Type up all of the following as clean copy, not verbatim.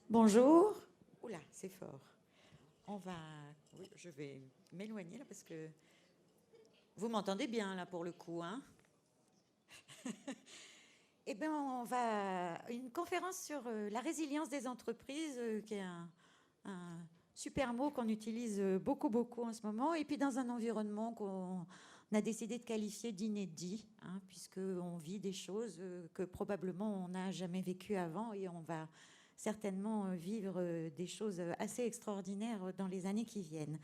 Bonjour. Oula, c'est fort. On va. Oui, je vais m'éloigner là parce que vous m'entendez bien là pour le coup, hein. Eh bien, on va une conférence sur la résilience des entreprises, qui est un super mot qu'on utilise beaucoup en ce moment, et puis dans un environnement qu'on a décidé de qualifier d'inédit, hein, puisque on vit des choses que probablement on n'a jamais vécues avant, et on va certainement vivre des choses assez extraordinaires dans les années qui viennent.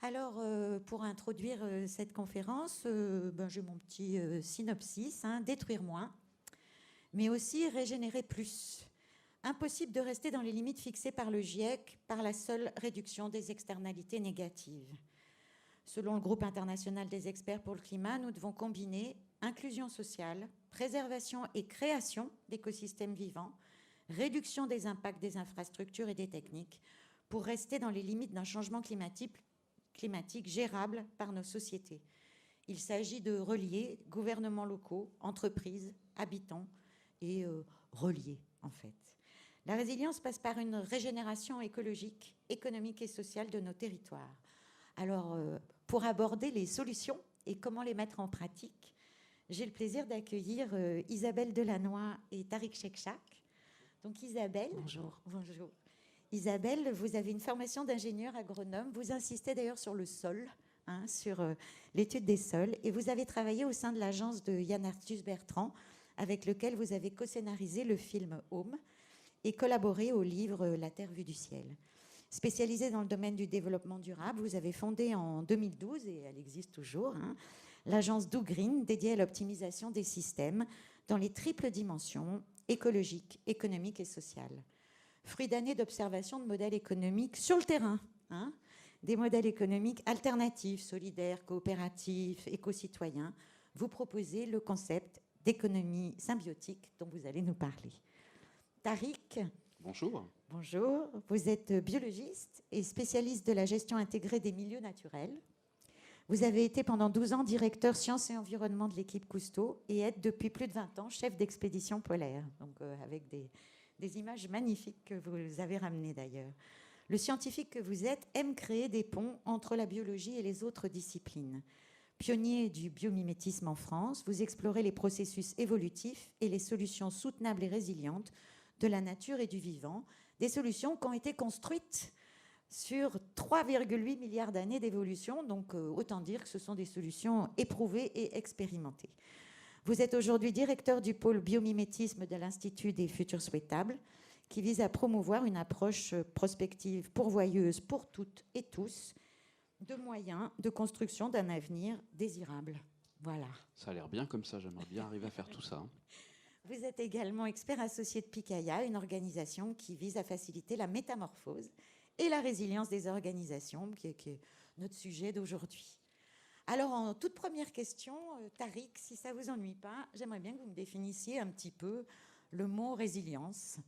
Alors, pour introduire cette conférence, j'ai mon petit synopsis, hein, détruire moins, mais aussi régénérer plus. Impossible de rester dans les limites fixées par le GIEC par la seule réduction des externalités négatives. Selon le groupe international des experts pour le climat, nous devons combiner inclusion sociale, préservation et création d'écosystèmes vivants, réduction des impacts des infrastructures et des techniques pour rester dans les limites d'un changement climatique gérable par nos sociétés. Il s'agit de relier gouvernements locaux, entreprises, habitants et relier en fait. La résilience passe par une régénération écologique, économique et sociale de nos territoires. Alors, pour aborder les solutions et comment les mettre en pratique, j'ai le plaisir d'accueillir Isabelle Delannoy et Tariq Shekchak. Donc Isabelle. Bonjour. Bonjour. Isabelle, vous avez une formation d'ingénieur agronome. Vous insistez d'ailleurs sur le sol, hein, sur l'étude des sols. Et vous avez travaillé au sein de l'agence de Yann Arthus Bertrand, avec lequel vous avez co-scénarisé le film Home et collaboré au livre La Terre vue du ciel. Spécialisée dans le domaine du développement durable, vous avez fondé en 2012, et elle existe toujours, hein, l'agence Do Green, dédiée à l'optimisation des systèmes dans les triples dimensions écologiques, économiques et sociales. Fruit d'années d'observation de modèles économiques sur le terrain, hein, des modèles économiques alternatifs, solidaires, coopératifs, éco-citoyens, vous proposez le concept d'économie symbiotique dont vous allez nous parler. Tariq. Bonjour. Bonjour, vous êtes biologiste et spécialiste de la gestion intégrée des milieux naturels. Vous avez été pendant 12 ans directeur sciences et environnement de l'équipe Cousteau et êtes depuis plus de 20 ans chef d'expédition polaire, donc avec des images magnifiques que vous avez ramenées d'ailleurs. Le scientifique que vous êtes aime créer des ponts entre la biologie et les autres disciplines. Pionnier du biomimétisme en France, vous explorez les processus évolutifs et les solutions soutenables et résilientes de la nature et du vivant, des solutions qui ont été construites sur 3,8 milliards d'années d'évolution, donc autant dire que ce sont des solutions éprouvées et expérimentées. Vous êtes aujourd'hui directeur du pôle biomimétisme de l'Institut des futurs souhaitables, qui vise à promouvoir une approche prospective pourvoyeuse pour toutes et tous de moyens de construction d'un avenir désirable. Voilà. Ça a l'air bien comme ça, j'aimerais bien arriver à faire tout ça. Vous êtes également expert associé de Picaya, une organisation qui vise à faciliter la métamorphose et la résilience des organisations, qui est notre sujet d'aujourd'hui. Alors, en toute première question, Tariq, si ça ne vous ennuie pas, j'aimerais bien que vous me définissiez un petit peu le mot résilience,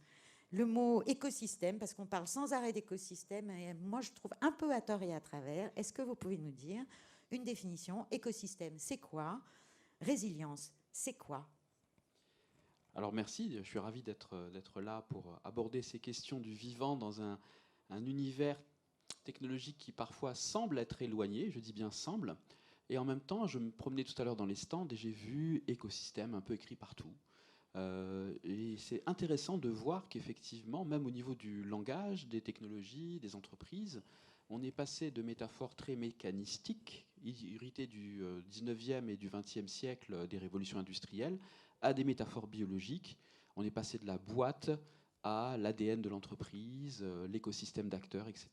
le mot écosystème, parce qu'on parle sans arrêt d'écosystème, et moi je trouve un peu à tort et à travers. Est-ce que vous pouvez nous dire une définition? Écosystème, c'est quoi? Résilience, c'est quoi? Alors merci, je suis ravi d'être là pour aborder ces questions du vivant dans un univers technologique qui parfois semble être éloigné, je dis bien semble, et en même temps je me promenais tout à l'heure dans les stands et j'ai vu écosystème un peu écrit partout. Et c'est intéressant de voir qu'effectivement, même au niveau du langage, des technologies, des entreprises, on est passé de métaphores très mécanistiques, héritées du 19e et du 20e siècle des révolutions industrielles, à des métaphores biologiques. On est passé de la boîte à l'ADN de l'entreprise, l'écosystème d'acteurs, etc.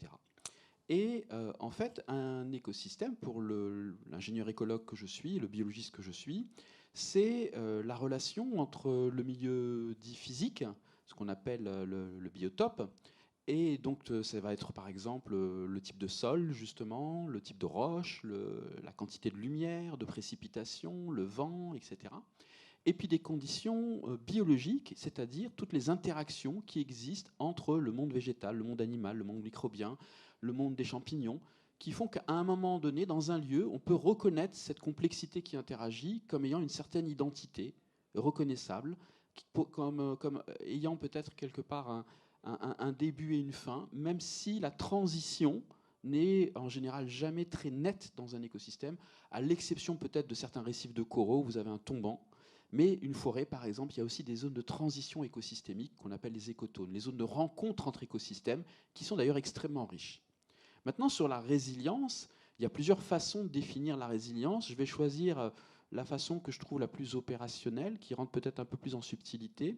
Et en fait, un écosystème, pour l'ingénieur écologue que je suis, le biologiste que je suis, c'est la relation entre le milieu dit physique, ce qu'on appelle le biotope, et donc ça va être par exemple le type de sol, justement, le type de roche, la quantité de lumière, de précipitation, le vent, etc. Et puis des conditions biologiques, c'est-à-dire toutes les interactions qui existent entre le monde végétal, le monde animal, le monde microbien, le monde des champignons, qui font qu'à un moment donné, dans un lieu, on peut reconnaître cette complexité qui interagit comme ayant une certaine identité reconnaissable, comme ayant peut-être quelque part un début et une fin, même si la transition n'est en général jamais très nette dans un écosystème, à l'exception peut-être de certains récifs de coraux où vous avez un tombant. Mais une forêt, par exemple, il y a aussi des zones de transition écosystémique qu'on appelle les écotones, les zones de rencontre entre écosystèmes, qui sont d'ailleurs extrêmement riches. Maintenant, sur la résilience, il y a plusieurs façons de définir la résilience. Je vais choisir la façon que je trouve la plus opérationnelle, qui rentre peut-être un peu plus en subtilité.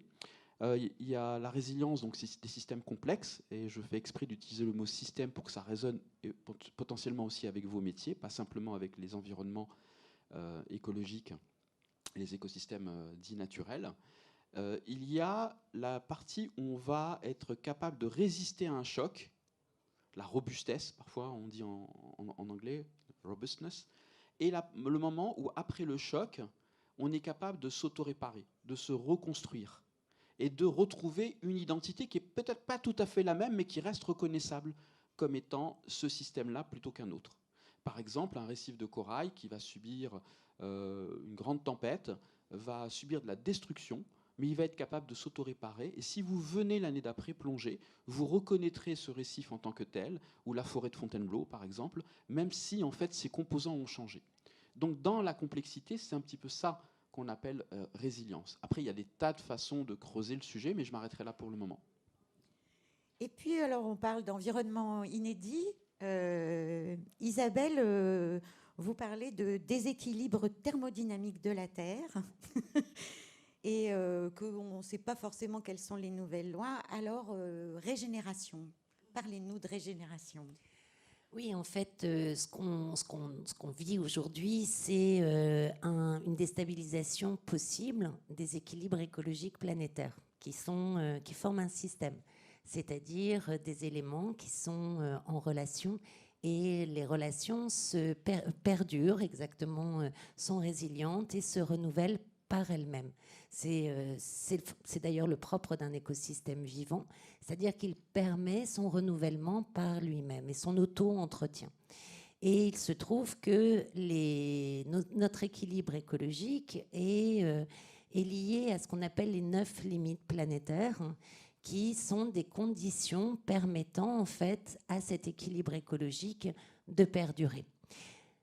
Il y a la résilience, donc c'est des systèmes complexes, et je fais exprès d'utiliser le mot système pour que ça résonne potentiellement aussi avec vos métiers, pas simplement avec les environnements écologiques et les écosystèmes dits naturels. Il y a la partie où on va être capable de résister à un choc, la robustesse, parfois on dit en anglais, robustness, et le moment où, après le choc, on est capable de s'auto-réparer, de se reconstruire, et de retrouver une identité qui est peut-être pas tout à fait la même, mais qui reste reconnaissable comme étant ce système-là plutôt qu'un autre. Par exemple, un récif de corail qui va subir une grande tempête va subir de la destruction, mais il va être capable de s'auto-réparer. Et si vous venez l'année d'après plonger, vous reconnaîtrez ce récif en tant que tel, ou la forêt de Fontainebleau, par exemple, même si en fait ses composants ont changé. Donc dans la complexité, c'est un petit peu ça qu'on appelle résilience. Après, il y a des tas de façons de creuser le sujet, mais je m'arrêterai là pour le moment. Et puis, alors, on parle d'environnement inédit. Isabelle, vous parlez de déséquilibre thermodynamique de la Terre et qu'on ne sait pas forcément quelles sont les nouvelles lois. Alors, régénération. Parlez-nous de régénération. Oui, en fait, ce qu'on vit aujourd'hui, c'est une déstabilisation possible des équilibres écologiques planétaires qui forment un système, c'est-à-dire des éléments qui sont en relation, et les relations se perdurent exactement, sont résilientes et se renouvellent par elles-mêmes. C'est d'ailleurs le propre d'un écosystème vivant, c'est-à-dire qu'il permet son renouvellement par lui-même et son auto-entretien. Et il se trouve que notre équilibre écologique est lié à ce qu'on appelle les 9 limites planétaires, qui sont des conditions permettant en fait à cet équilibre écologique de perdurer.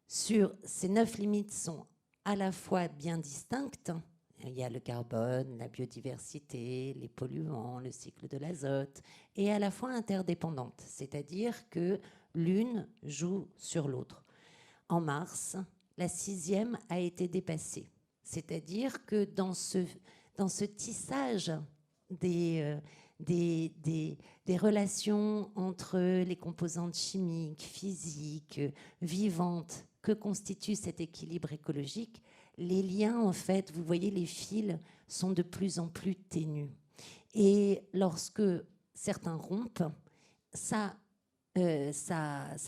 Ces 9 limites sont à la fois bien distinctes. Il y a le carbone, la biodiversité, les polluants, le cycle de l'azote, et à la fois interdépendantes, c'est-à-dire que l'une joue sur l'autre. En mars, la 6e a été dépassée, c'est-à-dire que dans ce tissage des relations entre les composantes chimiques, physiques, vivantes, que constitue cet équilibre écologique, les liens, en fait, vous voyez, les fils sont de plus en plus ténus. Et lorsque certains rompent, ça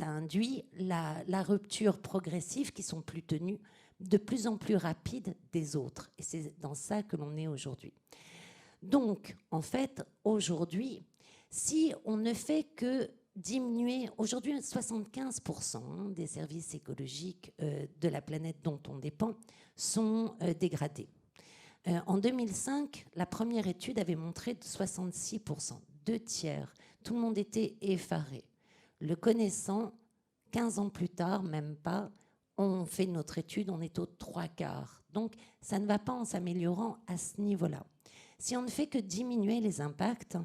induit la rupture progressive, qui sont plus tenues, de plus en plus rapide des autres. Et c'est dans ça que l'on est aujourd'hui. Donc, en fait, aujourd'hui, si on ne fait que diminuer, aujourd'hui 75% des services écologiques de la planète dont on dépend sont dégradés. En 2005, la première étude avait montré 66%, 2 tiers. Tout le monde était effaré. Le connaissant, 15 ans plus tard, même pas, on fait notre étude, on est aux 3/4. Donc, ça ne va pas en s'améliorant à ce niveau-là. Si on ne fait que diminuer les impacts,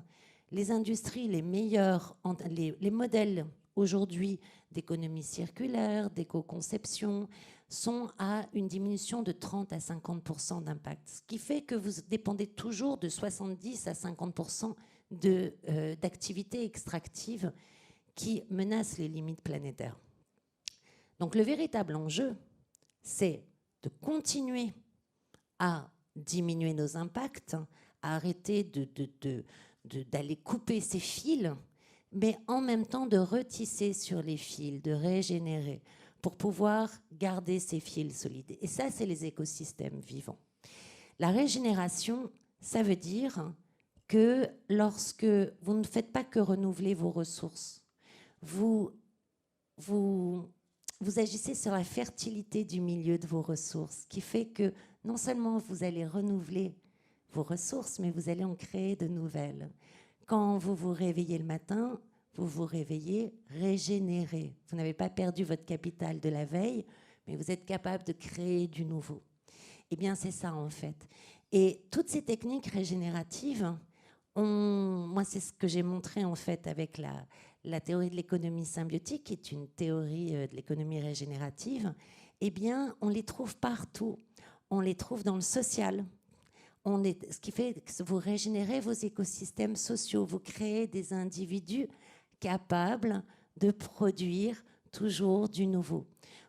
les industries les meilleures, les modèles aujourd'hui d'économie circulaire, d'éco-conception, sont à une diminution de 30 à 50% d'impact. Ce qui fait que vous dépendez toujours de 70 à 50% d'activités extractives qui menacent les limites planétaires. Donc le véritable enjeu, c'est de continuer à diminuer nos impacts, à arrêter d'aller couper ces fils, mais en même temps de retisser sur les fils, de régénérer, pour pouvoir garder ces fils solides. Et ça, c'est les écosystèmes vivants. La régénération, ça veut dire que lorsque vous ne faites pas que renouveler vos ressources, vous agissez sur la fertilité du milieu de vos ressources, qui fait que non seulement vous allez renouveler vos ressources, mais vous allez en créer de nouvelles. Quand vous vous réveillez le matin, vous vous réveillez régénéré. Vous n'avez pas perdu votre capital de la veille, mais vous êtes capable de créer du nouveau. Eh bien, c'est ça, en fait. Et toutes ces techniques régénératives, moi, c'est ce que j'ai montré, en fait, avec la théorie de l'économie symbiotique, qui est une théorie de l'économie régénérative. Eh bien, on les trouve partout. On les trouve dans le social. Ce qui fait que vous régénérez vos écosystèmes sociaux. Vous créez des individus capables de produire toujours du nouveau.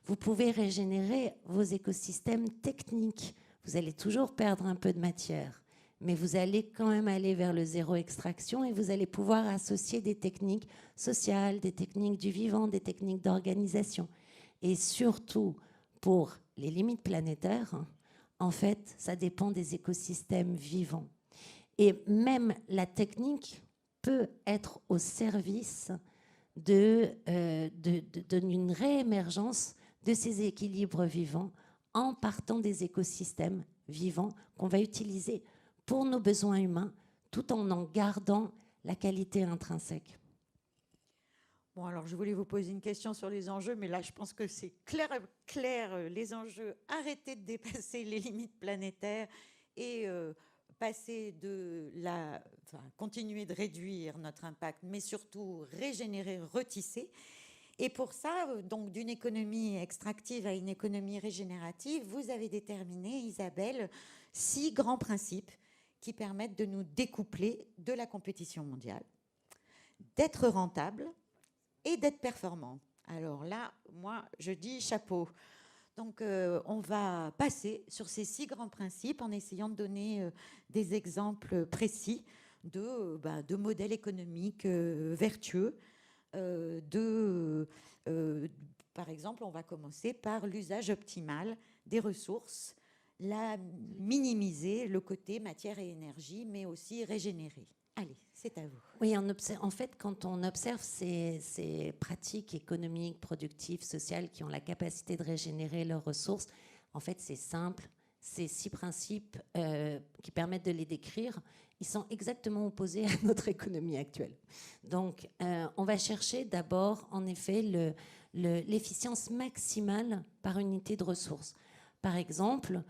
Vous pouvez régénérer vos écosystèmes techniques. Vous allez toujours perdre un peu de matière, mais vous allez quand même aller vers le zéro extraction et vous allez pouvoir associer des techniques sociales, des techniques du vivant, des techniques d'organisation. Et surtout, pour les limites planétaires, en fait, ça dépend des écosystèmes vivants. Et même la technique peut être au service d'une réémergence de ces équilibres vivants en partant des écosystèmes vivants qu'on va utiliser pour nos besoins humains tout en gardant la qualité intrinsèque. Bon, alors je voulais vous poser une question sur les enjeux, mais là je pense que c'est clair, les enjeux. Arrêter de dépasser les limites planétaires et continuer de réduire notre impact, mais surtout régénérer, retisser. Et pour ça, donc d'une économie extractive à une économie régénérative, vous avez déterminé, Isabelle, 6 grands principes qui permettent de nous découpler de la compétition mondiale, d'être rentable et d'être performant. Alors là, moi, je dis chapeau. Donc, on va passer sur ces 6 grands principes en essayant de donner des exemples précis de modèles économiques vertueux. Par exemple, on va commencer par l'usage optimal des ressources, minimiser le côté matière et énergie, mais aussi régénérer. Allez, c'est à vous. Oui, en fait, quand on observe ces pratiques économiques, productives, sociales qui ont la capacité de régénérer leurs ressources, en fait, c'est simple. Ces 6 principes qui permettent de les décrire, ils sont exactement opposés à notre économie actuelle. Donc, on va chercher d'abord, en effet, l'efficience maximale par unité de ressources. Par exemple,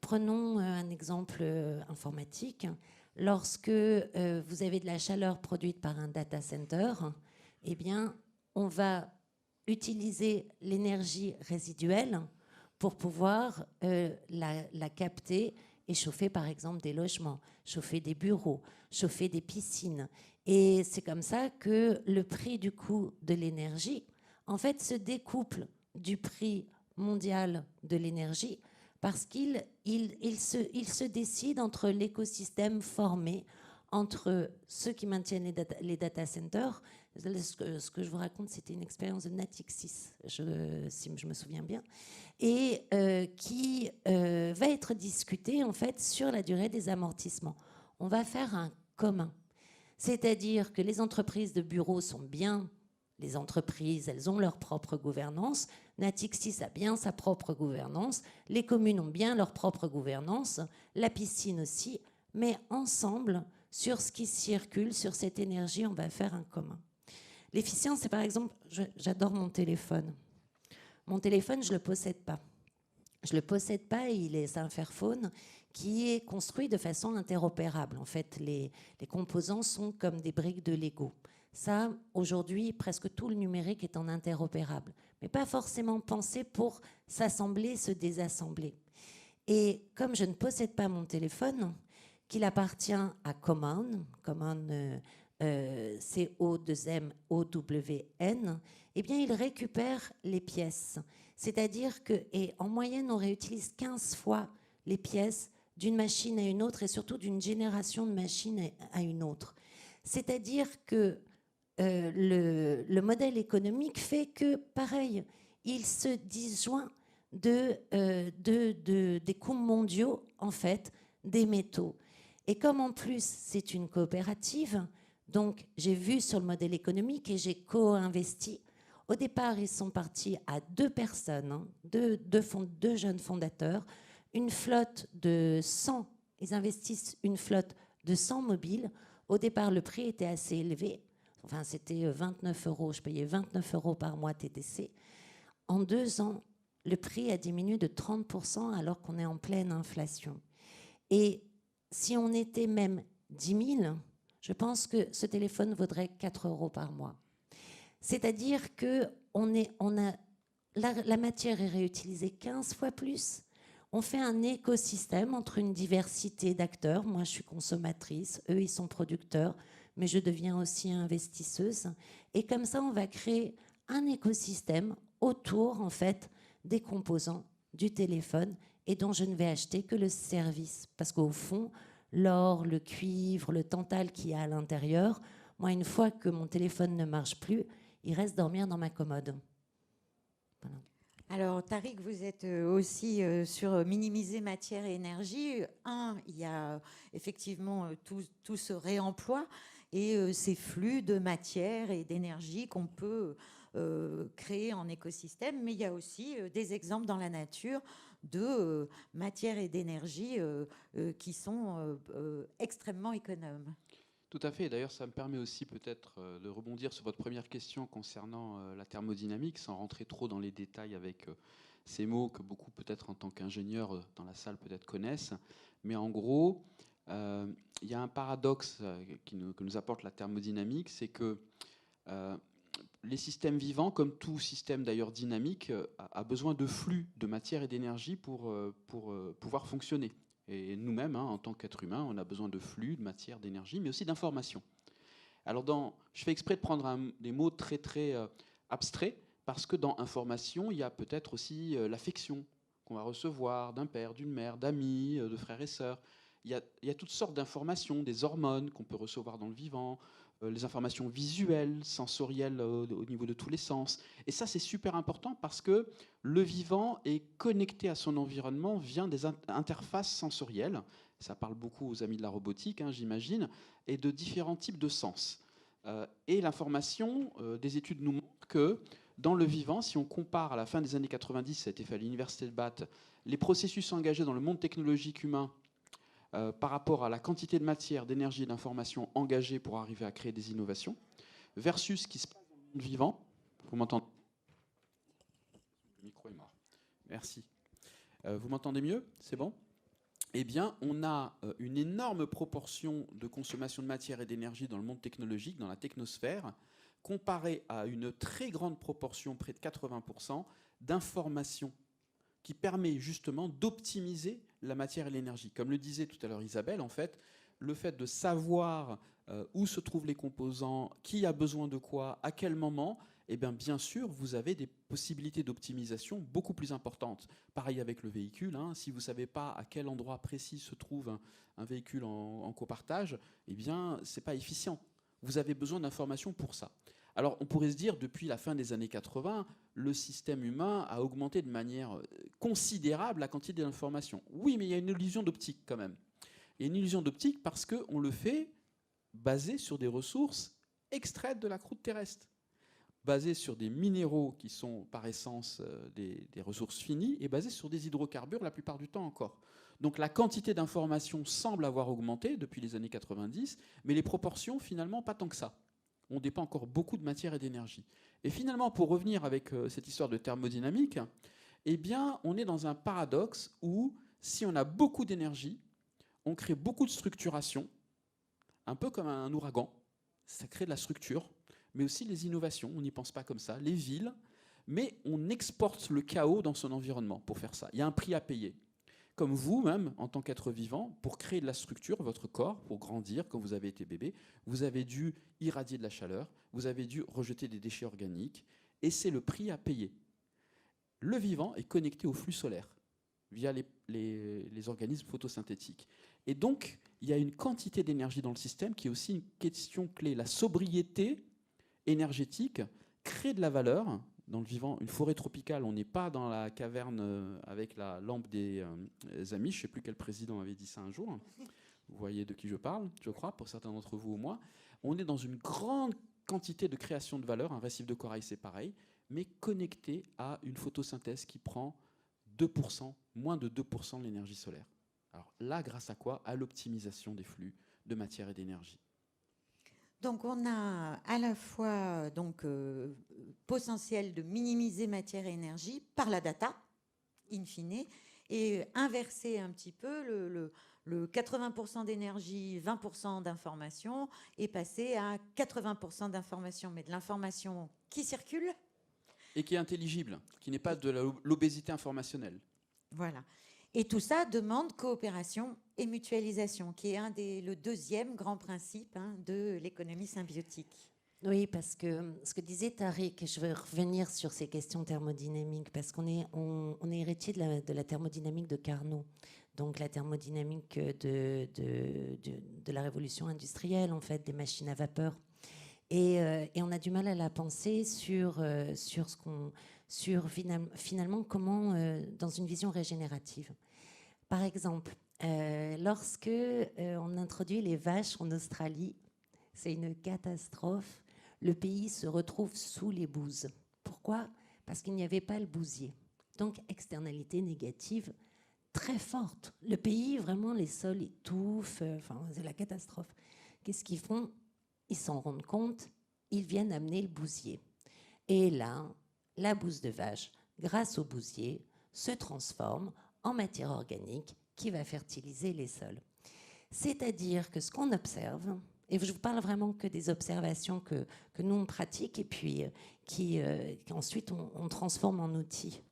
prenons un exemple informatique. Lorsque vous avez de la chaleur produite par un data center, eh bien, on va utiliser l'énergie résiduelle pour pouvoir la capter et chauffer, par exemple, des logements, chauffer des bureaux, chauffer des piscines. Et c'est comme ça que le prix du coût de l'énergie, en fait, se découple du prix mondial de l'énergie parce qu'il se décide entre l'écosystème formé, entre ceux qui maintiennent les data centers. Ce que je vous raconte, c'était une expérience de Natixis, si je me souviens bien, et qui va être discutée en fait sur la durée des amortissements. On va faire un commun, c'est-à-dire que les entreprises de bureaux sont bien les entreprises, elles ont leur propre gouvernance. Natixis a bien sa propre gouvernance. Les communes ont bien leur propre gouvernance. La piscine aussi. Mais ensemble, sur ce qui circule, sur cette énergie, on va faire un commun. L'efficience, c'est par exemple, j'adore mon téléphone. Mon téléphone, je ne le possède pas. Je ne le possède pas, c'est un Fairphone qui est construit de façon interopérable. En fait, les composants sont comme des briques de Lego. Ça, aujourd'hui, presque tout le numérique est en interopérable, mais pas forcément pensé pour s'assembler, se désassembler. Et comme je ne possède pas mon téléphone, qu'il appartient à Common, C-O-2-M-O-W-N, eh bien, il récupère les pièces. C'est-à-dire qu'en moyenne, on réutilise 15 fois les pièces d'une machine à une autre et surtout d'une génération de machines à une autre. C'est-à-dire que le modèle économique fait que, pareil, il se disjoint des coûts mondiaux, en fait, des métaux. Et comme en plus, c'est une coopérative, donc j'ai vu sur le modèle économique et j'ai co-investi. Au départ, ils sont partis à 2 personnes, deux jeunes fondateurs, une flotte de 100, ils investissent une flotte de 100 mobiles. Au départ, le prix était assez élevé. Enfin, c'était 29 euros. Je payais 29 euros par mois TTC. En 2 ans, le prix a diminué de 30% alors qu'on est en pleine inflation. Et si on était même 10 000, je pense que ce téléphone vaudrait 4 euros par mois. C'est-à-dire que la matière est réutilisée 15 fois plus. On fait un écosystème entre une diversité d'acteurs. Moi, je suis consommatrice, eux, ils sont producteurs, mais je deviens aussi investisseuse. Et comme ça, on va créer un écosystème autour, en fait, des composants du téléphone et dont je ne vais acheter que le service. Parce qu'au fond, l'or, le cuivre, le tantal qu'il y a à l'intérieur, moi, une fois que mon téléphone ne marche plus, il reste dormir dans ma commode. Voilà. Alors, Tariq, vous êtes aussi sur minimiser matière et énergie. Il y a effectivement tout ce réemploi et ces flux de matière et d'énergie qu'on peut créer en écosystème, mais il y a aussi des exemples dans la nature de matière et d'énergie qui sont extrêmement économes. Tout à fait. D'ailleurs, ça me permet aussi peut-être de rebondir sur votre première question concernant la thermodynamique, sans rentrer trop dans les détails avec ces mots que beaucoup peut-être en tant qu'ingénieurs dans la salle peut-être connaissent. Mais en gros, il y a un paradoxe que nous apporte la thermodynamique, c'est que les systèmes vivants, comme tout système d'ailleurs dynamique, a besoin de flux de matière et d'énergie pour pouvoir fonctionner. Et nous-mêmes, en tant qu'êtres humains, on a besoin de flux, de matière, d'énergie, mais aussi d'informations. Alors, je fais exprès de prendre des mots très, très abstraits, parce que dans information, il y a peut-être aussi l'affection qu'on va recevoir d'un père, d'une mère, d'amis, de frères et sœurs. Il y a toutes sortes d'informations, des hormones qu'on peut recevoir dans le vivant, les informations visuelles, sensorielles au niveau de tous les sens. Et ça, c'est super important parce que le vivant est connecté à son environnement via des interfaces sensorielles. Ça parle beaucoup aux amis de la robotique, j'imagine, et de différents types de sens. Et l'information, des études nous montrent que dans le vivant, si on compare à la fin des années 90, ça a été fait à l'université de Bath, les processus engagés dans le monde technologique humain par rapport à la quantité de matière, d'énergie et d'information engagée pour arriver à créer des innovations, versus ce qui se passe dans le monde vivant. Vous m'entendez ? Le micro est mort. Merci. Vous m'entendez mieux ? C'est bon ? Eh bien, on a une énorme proportion de consommation de matière et d'énergie dans le monde technologique, dans la technosphère, comparée à une très grande proportion, près de 80%, d'informations qui permet justement d'optimiser la matière et l'énergie. Comme le disait tout à l'heure Isabelle, en fait, le fait de savoir où se trouvent les composants, qui a besoin de quoi, à quel moment, eh bien sûr, vous avez des possibilités d'optimisation beaucoup plus importantes. Pareil avec le véhicule, si vous ne savez pas à quel endroit précis se trouve un véhicule en copartage, eh bien, ce n'est pas efficient. Vous avez besoin d'informations pour ça. Alors, on pourrait se dire, depuis la fin des années 80, le système humain a augmenté de manière considérable la quantité d'informations. Oui, mais il y a une illusion d'optique quand même. Il y a une illusion d'optique parce qu'on le fait basé sur des ressources extraites de la croûte terrestre, basé sur des minéraux qui sont par essence des ressources finies et basé sur des hydrocarbures la plupart du temps encore. Donc la quantité d'informations semble avoir augmenté depuis les années 90, mais les proportions finalement pas tant que ça. On dépend encore beaucoup de matière et d'énergie. Et finalement, pour revenir avec cette histoire de thermodynamique, eh bien, on est dans un paradoxe où, si on a beaucoup d'énergie, on crée beaucoup de structuration, un peu comme un ouragan. Ça crée de la structure, mais aussi les innovations. On n'y pense pas comme ça. Les villes, mais on exporte le chaos dans son environnement pour faire ça. Il y a un prix à payer. Comme vous-même, en tant qu'être vivant, pour créer de la structure, votre corps, pour grandir, quand vous avez été bébé, vous avez dû irradier de la chaleur, vous avez dû rejeter des déchets organiques, et c'est le prix à payer. Le vivant est connecté au flux solaire via les organismes photosynthétiques. Et donc, il y a une quantité d'énergie dans le système qui est aussi une question clé. La sobriété énergétique crée de la valeur. Dans le vivant, une forêt tropicale, on n'est pas dans la caverne avec la lampe des amis. Je ne sais plus quel président avait dit ça un jour. Vous voyez de qui je parle, je crois, pour certains d'entre vous au moins. On est dans une grande quantité de création de valeur. Un récif de corail, c'est pareil, mais connecté à une photosynthèse qui prend 2%, moins de 2% de l'énergie solaire. Alors là, grâce à quoi ? À l'optimisation des flux de matière et d'énergie. Donc on a à la fois potentiel de minimiser matière et énergie par la data, in fine, et inverser un petit peu le 80% d'énergie, 20% d'information, et passer à 80% d'information, mais de l'information qui circule. Et qui est intelligible, qui n'est pas de l'obésité informationnelle. Voilà. Et tout ça demande coopération et mutualisation, qui est le deuxième grand principe de l'économie symbiotique. Oui, parce que ce que disait Tariq, je veux revenir sur ces questions thermodynamiques, parce qu'on est, on est héritier de la thermodynamique de Carnot, donc la thermodynamique de la révolution industrielle, en fait, des machines à vapeur. Et on a du mal à la penser sur finalement comment, dans une vision régénérative. Par exemple, lorsque on introduit les vaches en Australie, c'est une catastrophe. Le pays se retrouve sous les bouses. Pourquoi ? Parce qu'il n'y avait pas le bousier. Donc, externalité négative très forte. Le pays, vraiment, les sols étouffent. C'est la catastrophe. Qu'est-ce qu'ils font ? Ils s'en rendent compte. Ils viennent amener le bousier. Et là, la bouse de vache, grâce au bousier, se transforme en matière organique qui va fertiliser les sols. C'est-à-dire que ce qu'on observe, et je vous parle vraiment que des observations que nous on pratique et puis qu'ensuite on transforme en outils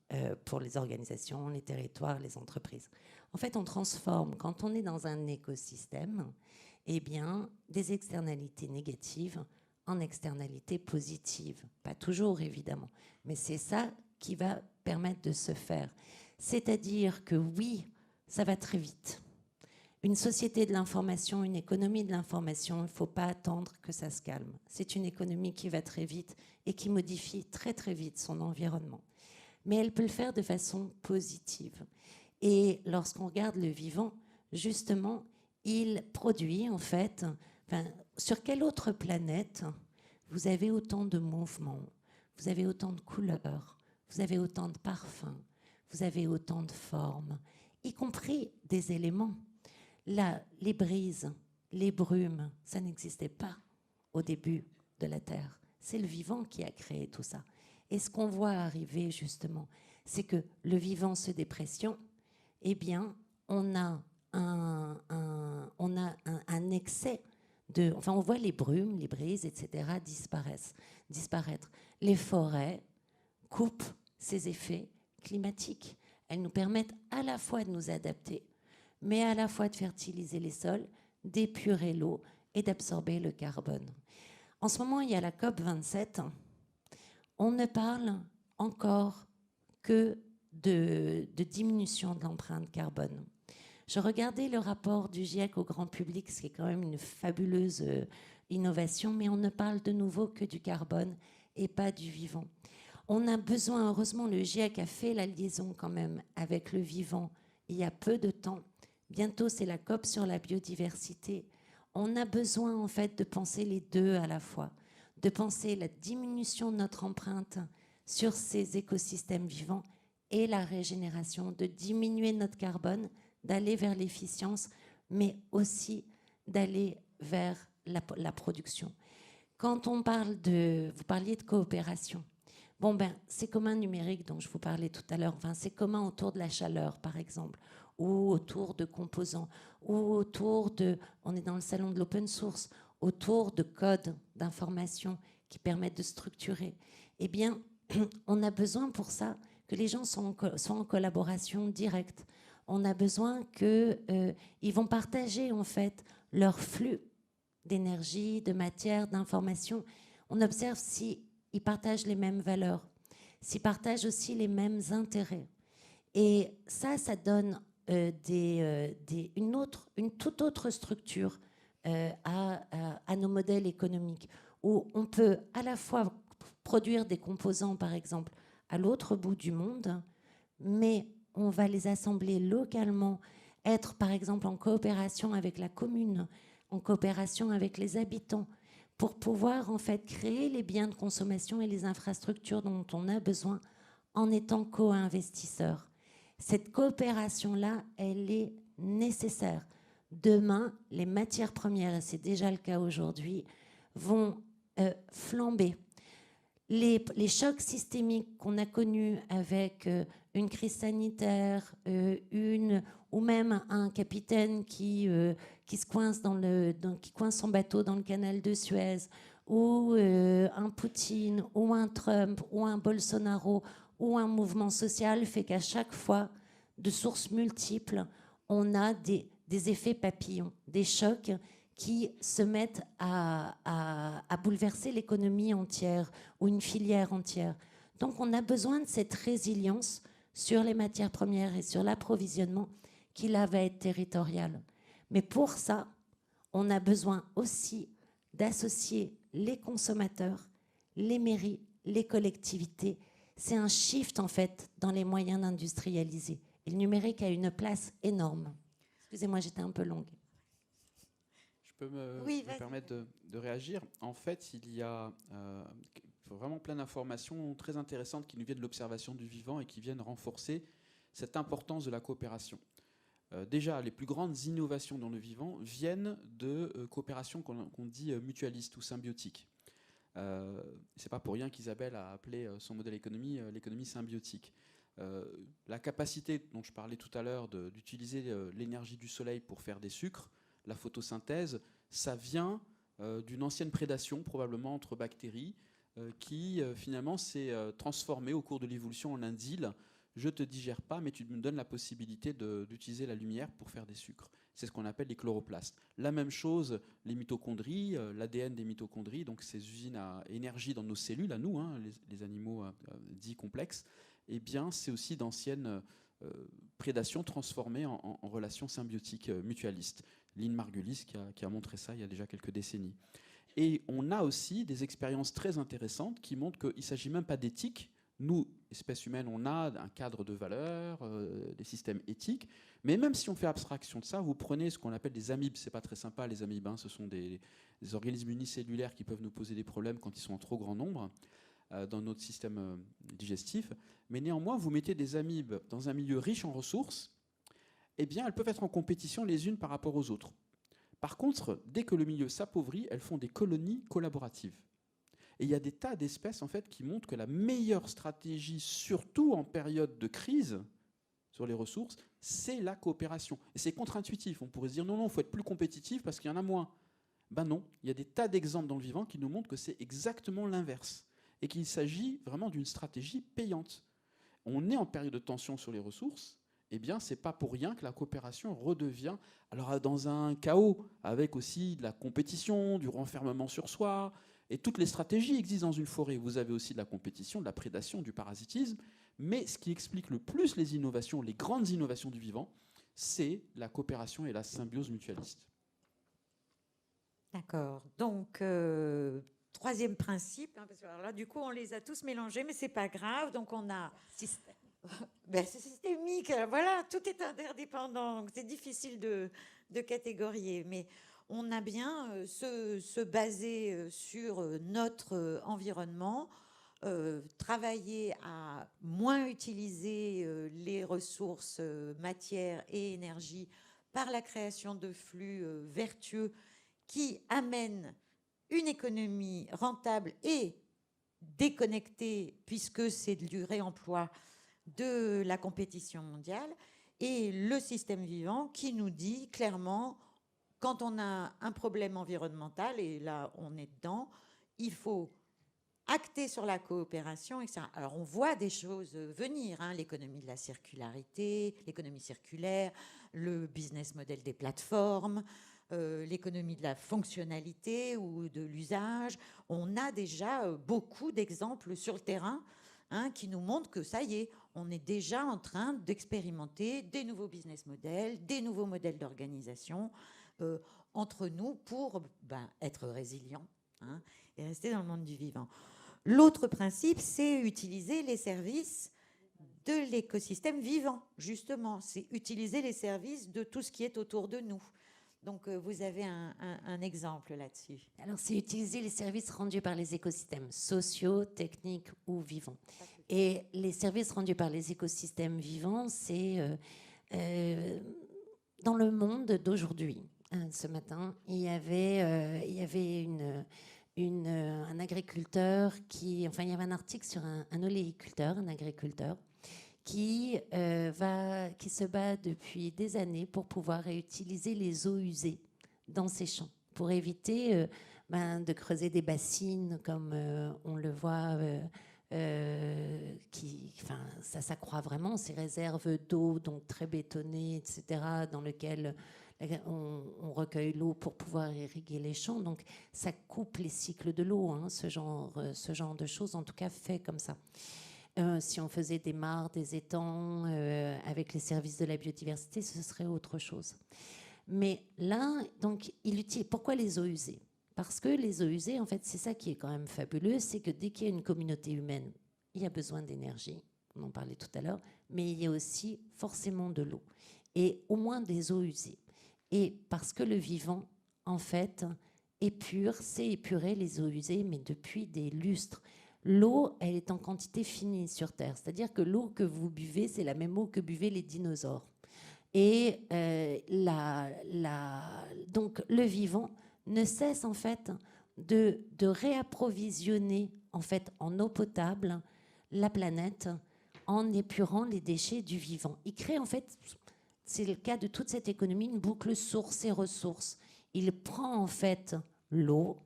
pour les organisations, les territoires, les entreprises. En fait, on transforme, quand on est dans un écosystème, eh bien, des externalités négatives en externalités positives. Pas toujours, évidemment, mais c'est ça qui va permettre de se faire. C'est-à-dire que oui, ça va très vite. Une société de l'information, une économie de l'information, il ne faut pas attendre que ça se calme. C'est une économie qui va très vite et qui modifie très très vite son environnement. Mais elle peut le faire de façon positive. Et lorsqu'on regarde le vivant, justement, il produit en fait, sur quelle autre planète vous avez autant de mouvements, vous avez autant de couleurs, vous avez autant de parfums, vous avez autant de formes, y compris des éléments. Là, les brises, les brumes, ça n'existait pas au début de la Terre. C'est le vivant qui a créé tout ça. Et ce qu'on voit arriver, justement, c'est que le vivant se dépression, eh bien, on a un excès de... Enfin, on voit les brumes, les brises, etc. disparaître. Les forêts coupent ces effets climatiques. Elles nous permettent à la fois de nous adapter, mais à la fois de fertiliser les sols, d'épurer l'eau et d'absorber le carbone. En ce moment, il y a la COP27. On ne parle encore que de diminution de l'empreinte carbone. Je regardais le rapport du GIEC au grand public, ce qui est quand même une fabuleuse innovation, mais on ne parle de nouveau que du carbone et pas du vivant. On a besoin, heureusement, le GIEC a fait la liaison quand même avec le vivant il y a peu de temps. Bientôt, c'est la COP sur la biodiversité. On a besoin, en fait, de penser les deux à la fois, de penser la diminution de notre empreinte sur ces écosystèmes vivants et la régénération, de diminuer notre carbone, d'aller vers l'efficience, mais aussi d'aller vers la production. Quand on parle vous parliez de coopération. C'est commun numérique dont je vous parlais tout à l'heure. C'est commun autour de la chaleur, par exemple, ou autour de composants, ou autour on est dans le salon de l'open source, autour de codes d'information qui permettent de structurer. Eh bien, on a besoin pour ça que les gens soient en collaboration directe. On a besoin qu'ils vont partager, en fait, leur flux d'énergie, de matière, d'information. On observe s'ils partagent les mêmes valeurs, s'ils partagent aussi les mêmes intérêts. Et ça donne une toute autre structure à nos modèles économiques, où on peut à la fois produire des composants, par exemple, à l'autre bout du monde, mais on va les assembler localement, être, par exemple, en coopération avec la commune, en coopération avec les habitants, pour pouvoir, en fait, créer les biens de consommation et les infrastructures dont on a besoin en étant co-investisseurs. Cette coopération-là, elle est nécessaire. Demain, les matières premières, et c'est déjà le cas aujourd'hui, vont flamber. Les chocs systémiques qu'on a connus avec une crise sanitaire, ou même un capitaine qui se coince qui coince son bateau dans le canal de Suez, ou un Poutine, ou un Trump, ou un Bolsonaro, ou un mouvement social, fait qu'à chaque fois, de sources multiples, on a des effets papillons, des chocs qui se mettent à bouleverser l'économie entière ou une filière entière. Donc on a besoin de cette résilience sur les matières premières et sur l'approvisionnement qui là va être territorial. Mais pour ça, on a besoin aussi d'associer les consommateurs, les mairies, les collectivités. C'est un shift en fait dans les moyens d'industrialiser. Et le numérique a une place énorme. Excusez-moi, j'étais un peu longue. Je peux me permettre de réagir. En fait, il y a vraiment plein d'informations très intéressantes qui nous viennent de l'observation du vivant et qui viennent renforcer cette importance de la coopération. Déjà, les plus grandes innovations dans le vivant viennent de coopérations qu'on dit mutualistes ou symbiotiques. C'est pas pour rien qu'Isabelle a appelé son modèle économie l'économie symbiotique. La capacité dont je parlais tout à l'heure d'utiliser l'énergie du soleil pour faire des sucres, la photosynthèse, ça vient d'une ancienne prédation probablement entre bactéries qui finalement s'est transformée au cours de l'évolution en un deal. Je ne te digère pas, mais tu me donnes la possibilité d'utiliser la lumière pour faire des sucres. C'est ce qu'on appelle les chloroplastes. La même chose, les mitochondries, l'ADN des mitochondries, donc ces usines à énergie dans nos cellules, à nous, hein, les animaux dits complexes, eh bien, c'est aussi d'anciennes prédations transformées en relations symbiotiques mutualistes. Lynn Margulis qui a montré ça il y a déjà quelques décennies. Et on a aussi des expériences très intéressantes qui montrent qu'il ne s'agit même pas d'éthique. Nous, espèces humaines, on a un cadre de valeurs, des systèmes éthiques, mais même si on fait abstraction de ça, vous prenez ce qu'on appelle des amibes, c'est pas très sympa les amibes, hein, ce sont des organismes unicellulaires qui peuvent nous poser des problèmes quand ils sont en trop grand nombre dans notre système digestif, mais néanmoins, vous mettez des amibes dans un milieu riche en ressources, eh bien, elles peuvent être en compétition les unes par rapport aux autres. Par contre, dès que le milieu s'appauvrit, elles font des colonies collaboratives. Et il y a des tas d'espèces en fait, qui montrent que la meilleure stratégie, surtout en période de crise sur les ressources, c'est la coopération. Et c'est contre-intuitif. On pourrait se dire non, il faut être plus compétitif parce qu'il y en a moins. Ben non, il y a des tas d'exemples dans le vivant qui nous montrent que c'est exactement l'inverse. Et qu'il s'agit vraiment d'une stratégie payante. On est en période de tension sur les ressources, eh bien, c'est pas pour rien que la coopération redevient, alors dans un chaos, avec aussi de la compétition, du renfermement sur soi. Et toutes les stratégies existent dans une forêt. Vous avez aussi de la compétition, de la prédation, du parasitisme. Mais ce qui explique le plus les innovations, les grandes innovations du vivant, c'est la coopération et la symbiose mutualiste. D'accord. Donc, troisième principe, hein, parce que alors là, du coup, on les a tous mélangés, mais c'est pas grave. Donc, on a système. Ben, c'est systémique. Voilà, tout est interdépendant. C'est difficile de catégorier, mais on a bien se baser sur notre environnement, travailler à moins utiliser les ressources matière et énergie par la création de flux vertueux qui amènent une économie rentable et déconnectée, puisque c'est du réemploi de la compétition mondiale, et le système vivant qui nous dit clairement, quand on a un problème environnemental, et là on est dedans, il faut acter sur la coopération, etc. Alors on voit des choses venir, hein, l'économie de la circularité, l'économie circulaire, le business model des plateformes, l'économie de la fonctionnalité ou de l'usage. On a déjà beaucoup d'exemples sur le terrain, hein, qui nous montrent que ça y est, on est déjà en train d'expérimenter des nouveaux business models, des nouveaux modèles d'organisation entre nous pour être résilients, hein, et rester dans le monde du vivant. L'autre principe, c'est utiliser les services de l'écosystème vivant, justement. C'est utiliser les services de tout ce qui est autour de nous. Donc, vous avez un exemple là-dessus. Alors, c'est utiliser les services rendus par les écosystèmes sociaux, techniques ou vivants. Et les services rendus par les écosystèmes vivants, c'est dans le monde d'aujourd'hui. Ce matin, il y avait agriculteur enfin, il y avait un article sur un oléiculteur, un agriculteur, qui se bat depuis des années pour pouvoir réutiliser les eaux usées dans ses champs, pour éviter de creuser des bassines comme on le voit, ça s'accroît vraiment, ces réserves d'eau, donc très bétonnées, etc., dans lesquelles on recueille l'eau pour pouvoir irriguer les champs. Donc ça coupe les cycles de l'eau, hein, ce genre de choses, en tout cas fait comme ça. Si on faisait des mares, des étangs avec les services de la biodiversité, ce serait autre chose. Mais là, donc, pourquoi les eaux usées? Parce que les eaux usées, en fait, c'est ça qui est quand même fabuleux, c'est que dès qu'il y a une communauté humaine, il y a besoin d'énergie, on en parlait tout à l'heure, mais il y a aussi forcément de l'eau, et au moins des eaux usées. Et parce que le vivant, en fait, sait épurer les eaux usées, mais depuis des lustres. L'eau, elle est en quantité finie sur Terre. C'est-à-dire que l'eau que vous buvez, c'est la même eau que buvaient les dinosaures. Et donc le vivant ne cesse en fait de réapprovisionner en fait en eau potable la planète en épurant les déchets du vivant. Il crée en fait, c'est le cas de toute cette économie, une boucle source et ressources. Il prend en fait l'eau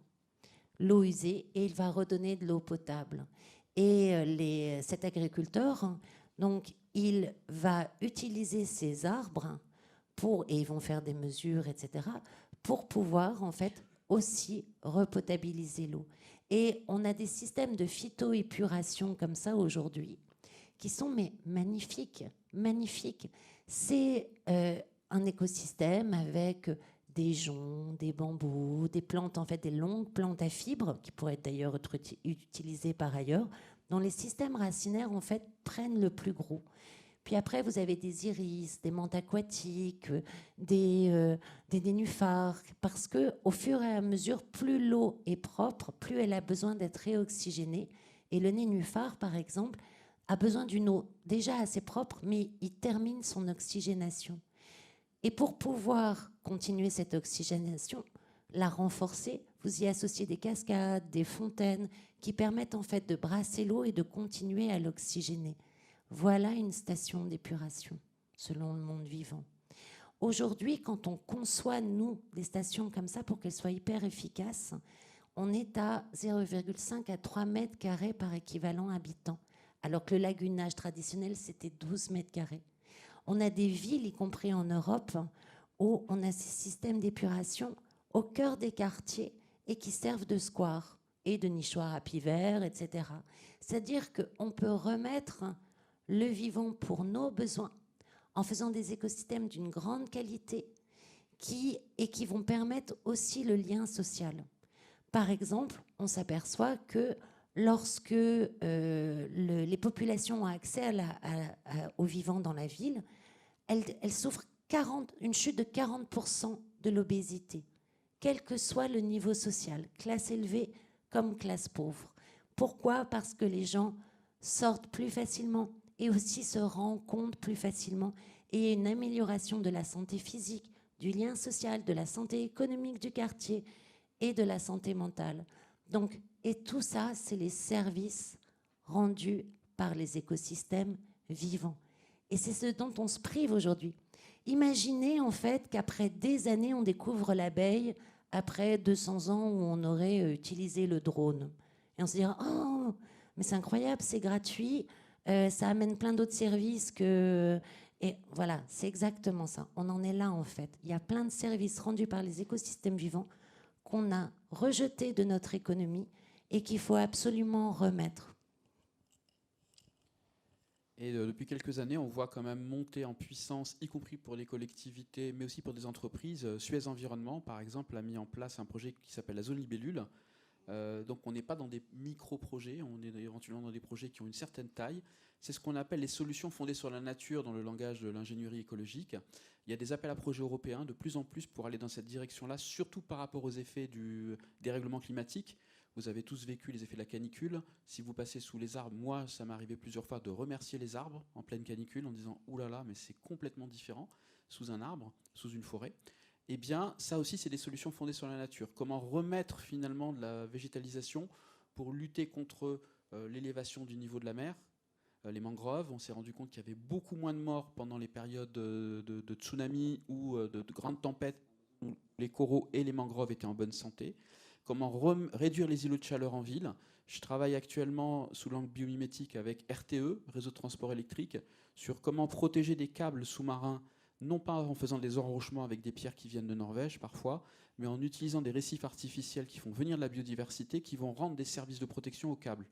usée et il va redonner de l'eau potable. Et cet agriculteur, donc, il va utiliser ces arbres et ils vont faire des mesures, etc., pour pouvoir en fait aussi repotabiliser l'eau. Et on a des systèmes de phytoépuration comme ça aujourd'hui qui sont magnifiques, magnifiques. C'est un écosystème avec des joncs, des bambous, des plantes, en fait, des longues plantes à fibres, qui pourraient d'ailleurs être utilisées par ailleurs, dont les systèmes racinaires, en fait, prennent le plus gros. Puis après, vous avez des iris, des menthes aquatiques, des nénuphars, parce qu'au fur et à mesure, plus l'eau est propre, plus elle a besoin d'être réoxygénée. Et le nénuphar, par exemple, a besoin d'une eau déjà assez propre, mais il termine son oxygénation. Et pour pouvoir continuer cette oxygénation, la renforcer, vous y associez des cascades, des fontaines qui permettent en fait de brasser l'eau et de continuer à l'oxygéner. Voilà une station d'épuration, selon le monde vivant. Aujourd'hui, quand on conçoit, nous, des stations comme ça pour qu'elles soient hyper efficaces, on est à 0,5 à 3 mètres carrés par équivalent habitant, alors que le lagunage traditionnel, c'était 12 mètres carrés. On a des villes, y compris en Europe, où on a ces systèmes d'épuration au cœur des quartiers et qui servent de square et de nichoirs à pivert, etc. C'est-à-dire qu'on peut remettre le vivant pour nos besoins en faisant des écosystèmes d'une grande qualité qui vont permettre aussi le lien social. Par exemple, on s'aperçoit que lorsque les populations ont accès aux vivants dans la ville, elles souffrent une chute de 40% de l'obésité, quel que soit le niveau social, classe élevée comme classe pauvre. Pourquoi? Parce que les gens sortent plus facilement et aussi se rencontrent plus facilement, et il y a une amélioration de la santé physique, du lien social, de la santé économique du quartier et de la santé mentale. Donc, et tout ça, c'est les services rendus par les écosystèmes vivants. Et c'est ce dont on se prive aujourd'hui. Imaginez en fait qu'après des années, on découvre l'abeille, après 200 ans où on aurait utilisé le drone. Et on se dira, oh, mais c'est incroyable, c'est gratuit, ça amène plein d'autres services que... Et voilà, c'est exactement ça. On en est là en fait. Il y a plein de services rendus par les écosystèmes vivants qu'on a rejetés de notre économie et qu'il faut absolument remettre. Et depuis quelques années, on voit quand même monter en puissance, y compris pour les collectivités, mais aussi pour des entreprises. Suez Environnement, par exemple, a mis en place un projet qui s'appelle la zone libellule. Donc on n'est pas dans des micro-projets, on est éventuellement dans des projets qui ont une certaine taille. C'est ce qu'on appelle les solutions fondées sur la nature dans le langage de l'ingénierie écologique. Il y a des appels à projets européens de plus en plus pour aller dans cette direction-là, surtout par rapport aux effets du dérèglement climatique. Vous avez tous vécu les effets de la canicule. Si vous passez sous les arbres, moi, ça m'est arrivé plusieurs fois de remercier les arbres en pleine canicule en disant « Ouh là là, mais c'est complètement différent sous un arbre, sous une forêt ». Eh bien, ça aussi, c'est des solutions fondées sur la nature. Comment remettre finalement de la végétalisation pour lutter contre l'élévation du niveau de la mer, les mangroves. On s'est rendu compte qu'il y avait beaucoup moins de morts pendant les périodes de tsunami ou de grandes tempêtes où les coraux et les mangroves étaient en bonne santé. Comment réduire les îlots de chaleur en ville. Je travaille actuellement sous l'angle biomimétique avec RTE, Réseau de transport électrique, sur comment protéger des câbles sous-marins, non pas en faisant des enrochements avec des pierres qui viennent de Norvège parfois, mais en utilisant des récifs artificiels qui font venir de la biodiversité, qui vont rendre des services de protection aux câbles,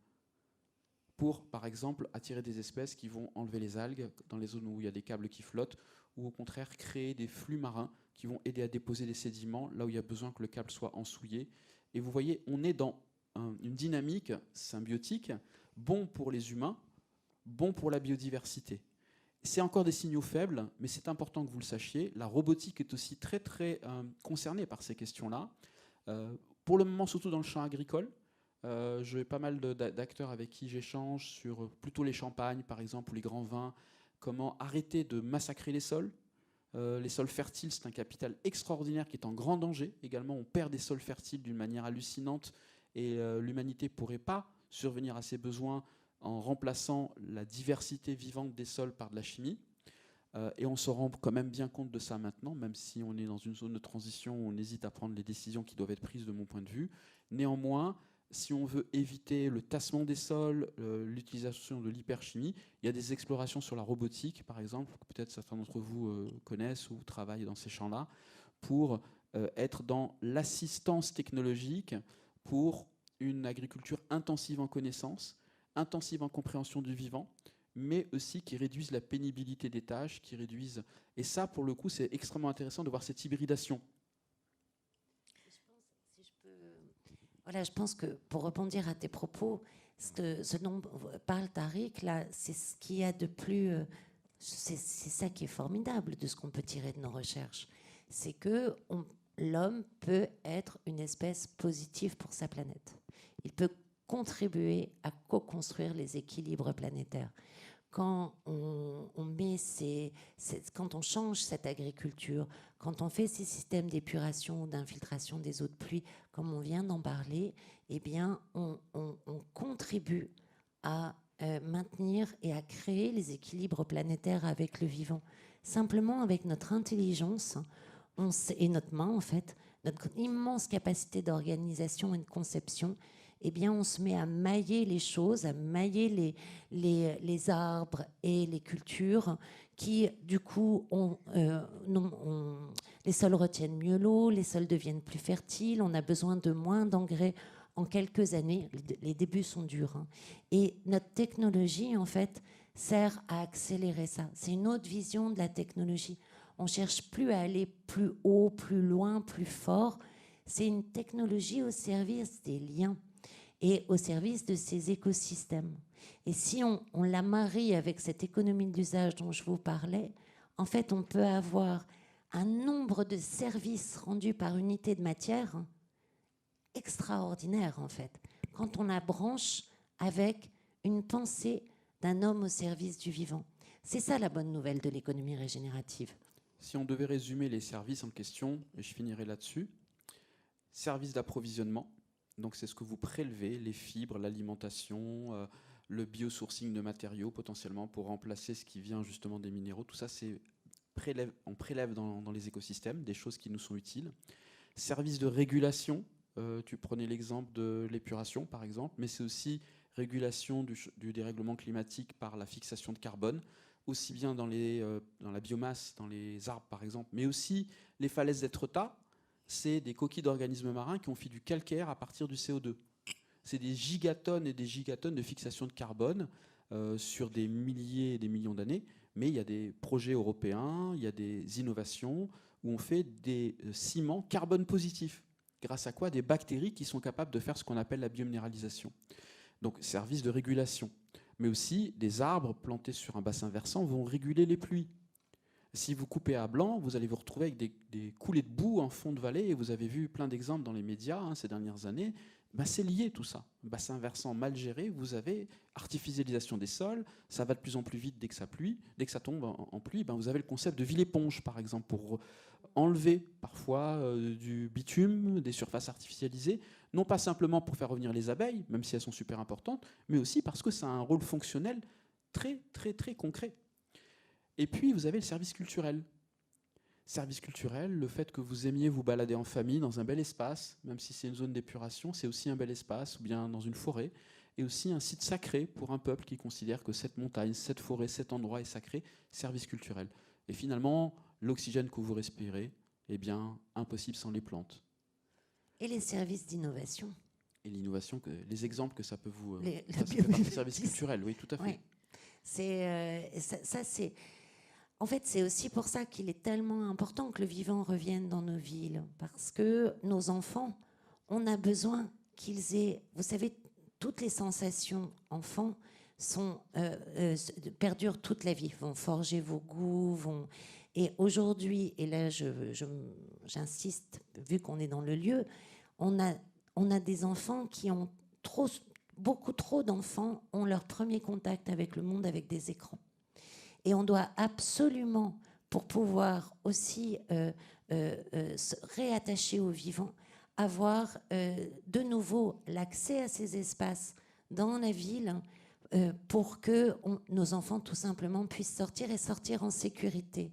pour, par exemple, attirer des espèces qui vont enlever les algues dans les zones où il y a des câbles qui flottent, ou au contraire créer des flux marins qui vont aider à déposer des sédiments là où il y a besoin que le câble soit ensouillé. Et vous voyez, on est dans une dynamique symbiotique, bon pour les humains, bon pour la biodiversité. C'est encore des signaux faibles, mais c'est important que vous le sachiez. La robotique est aussi très concernée par ces questions-là. Pour le moment, surtout dans le champ agricole. J'ai pas mal d'acteurs avec qui j'échange sur plutôt les champagnes, par exemple, ou les grands vins. Comment arrêter de massacrer les sols. Les sols fertiles, c'est un capital extraordinaire qui est en grand danger. Également, on perd des sols fertiles d'une manière hallucinante et l'humanité ne pourrait pas survenir à ses besoins en remplaçant la diversité vivante des sols par de la chimie. Et on se rend quand même bien compte de ça maintenant, même si on est dans une zone de transition où on hésite à prendre les décisions qui doivent être prises de mon point de vue. Néanmoins, si on veut éviter le tassement des sols, l'utilisation de l'hyperchimie, il y a des explorations sur la robotique, par exemple, que peut-être certains d'entre vous connaissent ou travaillent dans ces champs-là, pour être dans l'assistance technologique pour une agriculture intensive en connaissances, intensive en compréhension du vivant, mais aussi qui réduisent la pénibilité des tâches, qui réduisent... Et ça, pour le coup, c'est extrêmement intéressant de voir cette hybridation. Voilà, je pense que pour rebondir à tes propos, ce dont parle Tariq, là, c'est ce qu'il y a de plus... c'est ça qui est formidable de ce qu'on peut tirer de nos recherches. C'est que l'homme peut être une espèce positive pour sa planète. Il peut contribuer à co-construire les équilibres planétaires. Quand quand on change cette agriculture, quand on fait ces systèmes d'épuration ou d'infiltration des eaux de pluie, comme on vient d'en parler, eh bien, on contribue à maintenir et à créer les équilibres planétaires avec le vivant. Simplement, avec notre intelligence et notre main, en fait, notre immense capacité d'organisation et de conception, eh bien, on se met à mailler les choses, à mailler les arbres et les cultures qui, du coup, les sols retiennent mieux l'eau, les sols deviennent plus fertiles, on a besoin de moins d'engrais en quelques années. Les débuts sont durs, hein. Et notre technologie, en fait, sert à accélérer ça. C'est une autre vision de la technologie. On ne cherche plus à aller plus haut, plus loin, plus fort. C'est une technologie au service des liens et au service de ces écosystèmes. Et si on la marie avec cette économie d'usage dont je vous parlais, en fait, on peut avoir un nombre de services rendus par unité de matière extraordinaire, en fait, quand on la branche avec une pensée d'un homme au service du vivant. C'est ça la bonne nouvelle de l'économie régénérative. Si on devait résumer les services en question, et je finirai là-dessus, services d'approvisionnement. Donc c'est ce que vous prélevez, les fibres, l'alimentation, le biosourcing de matériaux potentiellement pour remplacer ce qui vient justement des minéraux. Tout ça, on prélève dans les écosystèmes des choses qui nous sont utiles. Services de régulation, tu prenais l'exemple de l'épuration par exemple, mais c'est aussi régulation du dérèglement climatique par la fixation de carbone, aussi bien dans la biomasse, dans les arbres par exemple, mais aussi les falaises d'Étretat. C'est des coquilles d'organismes marins qui ont fait du calcaire à partir du CO2. C'est des gigatonnes et des gigatonnes de fixation de carbone sur des milliers et des millions d'années. Mais il y a des projets européens, il y a des innovations où on fait des ciments carbone positifs. Grâce à quoi? Des bactéries qui sont capables de faire ce qu'on appelle la biominéralisation. Donc, service de régulation. Mais aussi, des arbres plantés sur un bassin versant vont réguler les pluies. Si vous coupez à blanc, vous allez vous retrouver avec des coulées de boue en fond de vallée, et vous avez vu plein d'exemples dans les médias ces dernières années. Ben, c'est lié tout ça. Bassin versant mal géré, vous avez artificialisation des sols, ça va de plus en plus vite dès que ça tombe en pluie. Ben, vous avez le concept de ville-éponge, par exemple, pour enlever parfois du bitume, des surfaces artificialisées, non pas simplement pour faire revenir les abeilles, même si elles sont super importantes, mais aussi parce que ça a un rôle fonctionnel très, très, très concret. Et puis, vous avez le service culturel. Service culturel, le fait que vous aimiez vous balader en famille dans un bel espace, même si c'est une zone d'épuration, c'est aussi un bel espace, ou bien dans une forêt, et aussi un site sacré pour un peuple qui considère que cette montagne, cette forêt, cet endroit est sacré, service culturel. Et finalement, l'oxygène que vous respirez, eh bien, impossible sans les plantes. Et les services d'innovation. Et l'innovation, les exemples que ça peut vous... Ça fait partie des services culturels, oui, tout à fait. Ouais. C'est... En fait, c'est aussi pour ça qu'il est tellement important que le vivant revienne dans nos villes. Parce que nos enfants, on a besoin qu'ils aient... Vous savez, toutes les sensations enfants perdurent toute la vie, vont forger vos goûts, Et aujourd'hui, et là j'insiste, vu qu'on est dans le lieu, on a des enfants qui ont beaucoup trop d'enfants ont leur premier contact avec le monde avec des écrans. Et on doit absolument, pour pouvoir aussi se réattacher au vivant, avoir de nouveau l'accès à ces espaces dans la ville pour que nos enfants, tout simplement, puissent sortir et sortir en sécurité.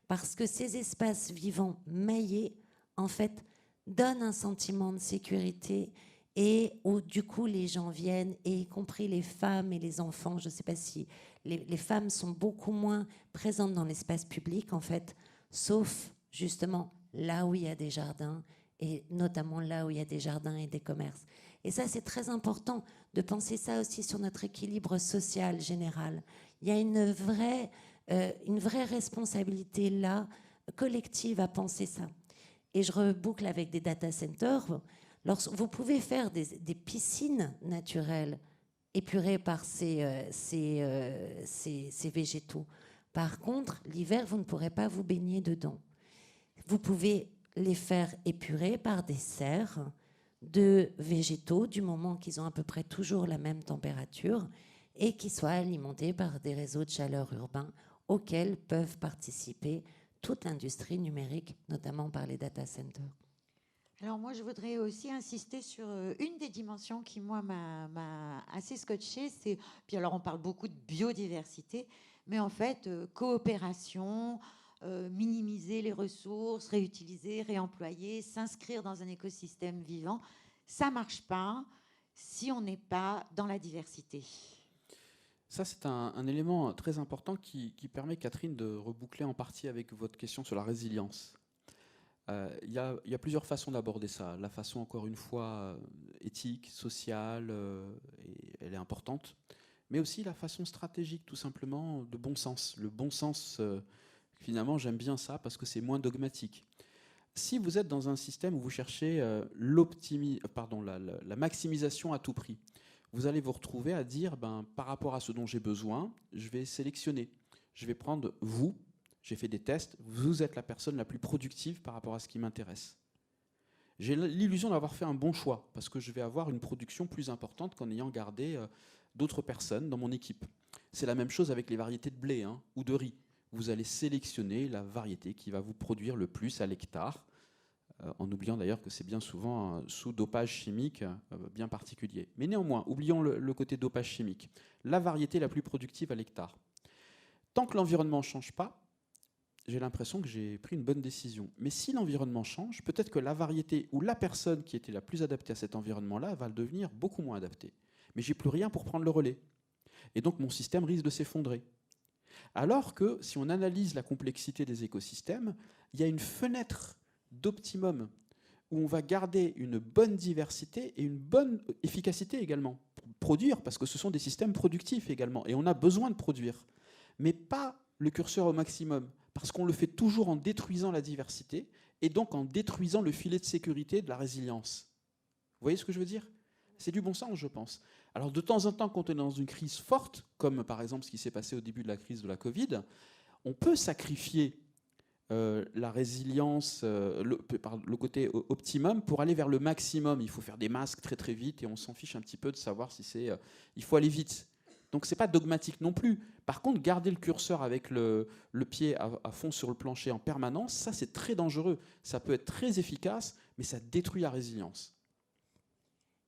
Parce que ces espaces vivants maillés, en fait, donnent un sentiment de sécurité et où, du coup, les gens viennent, et y compris les femmes et les enfants. Je ne sais pas si les femmes sont beaucoup moins présentes dans l'espace public, en fait, sauf, justement, là où il y a des jardins, et notamment là où il y a des jardins et des commerces. Et ça, c'est très important de penser ça aussi sur notre équilibre social général. Il y a une vraie responsabilité là, collective, à penser ça. Et je reboucle avec des data centers. Vous pouvez faire des piscines naturelles épurées par ces végétaux. Par contre, l'hiver, vous ne pourrez pas vous baigner dedans. Vous pouvez les faire épurer par des serres de végétaux, du moment qu'ils ont à peu près toujours la même température et qui soient alimentés par des réseaux de chaleur urbains auxquels peuvent participer toute l'industrie numérique, notamment par les data centers. Alors moi, je voudrais aussi insister sur une des dimensions qui, moi, m'a assez scotché. Puis alors, on parle beaucoup de biodiversité, mais en fait, coopération, minimiser les ressources, réutiliser, réemployer, s'inscrire dans un écosystème vivant, ça ne marche pas si on n'est pas dans la diversité. Ça, c'est un élément très important qui permet, Catherine, de reboucler en partie avec votre question sur la résilience. Il y a plusieurs façons d'aborder ça. La façon, encore une fois, éthique, sociale, elle est importante, mais aussi la façon stratégique, tout simplement, de bon sens. Le bon sens, finalement, j'aime bien ça parce que c'est moins dogmatique. Si vous êtes dans un système où vous cherchez la maximisation à tout prix, vous allez vous retrouver à dire, par rapport à ce dont j'ai besoin, je vais sélectionner. Je vais prendre vous, j'ai fait des tests, vous êtes la personne la plus productive par rapport à ce qui m'intéresse. J'ai l'illusion d'avoir fait un bon choix, parce que je vais avoir une production plus importante qu'en ayant gardé d'autres personnes dans mon équipe. C'est la même chose avec les variétés de blé ou de riz. Vous allez sélectionner la variété qui va vous produire le plus à l'hectare, en oubliant d'ailleurs que c'est bien souvent sous dopage chimique bien particulier. Mais néanmoins, oublions le côté dopage chimique. La variété la plus productive à l'hectare. Tant que l'environnement ne change pas, j'ai l'impression que j'ai pris une bonne décision. Mais si l'environnement change, peut-être que la variété ou la personne qui était la plus adaptée à cet environnement-là va le devenir beaucoup moins adaptée. Mais j'ai plus rien pour prendre le relais. Et donc mon système risque de s'effondrer. Alors que si on analyse la complexité des écosystèmes, il y a une fenêtre d'optimum où on va garder une bonne diversité et une bonne efficacité également. Pour produire, parce que ce sont des systèmes productifs également, et on a besoin de produire. Mais pas le curseur au maximum, parce qu'on le fait toujours en détruisant la diversité, et donc en détruisant le filet de sécurité de la résilience. Vous voyez ce que je veux dire ? C'est du bon sens, je pense. Alors de temps en temps, quand on est dans une crise forte, comme par exemple ce qui s'est passé au début de la crise de la Covid, on peut sacrifier la résilience, le côté optimum pour aller vers le maximum. Il faut faire des masques très très vite et on s'en fiche un petit peu de savoir si c'est... il faut aller vite. Donc c'est pas dogmatique non plus. Par contre, garder le curseur avec le pied à fond sur le plancher en permanence, ça c'est très dangereux. Ça peut être très efficace, mais ça détruit la résilience.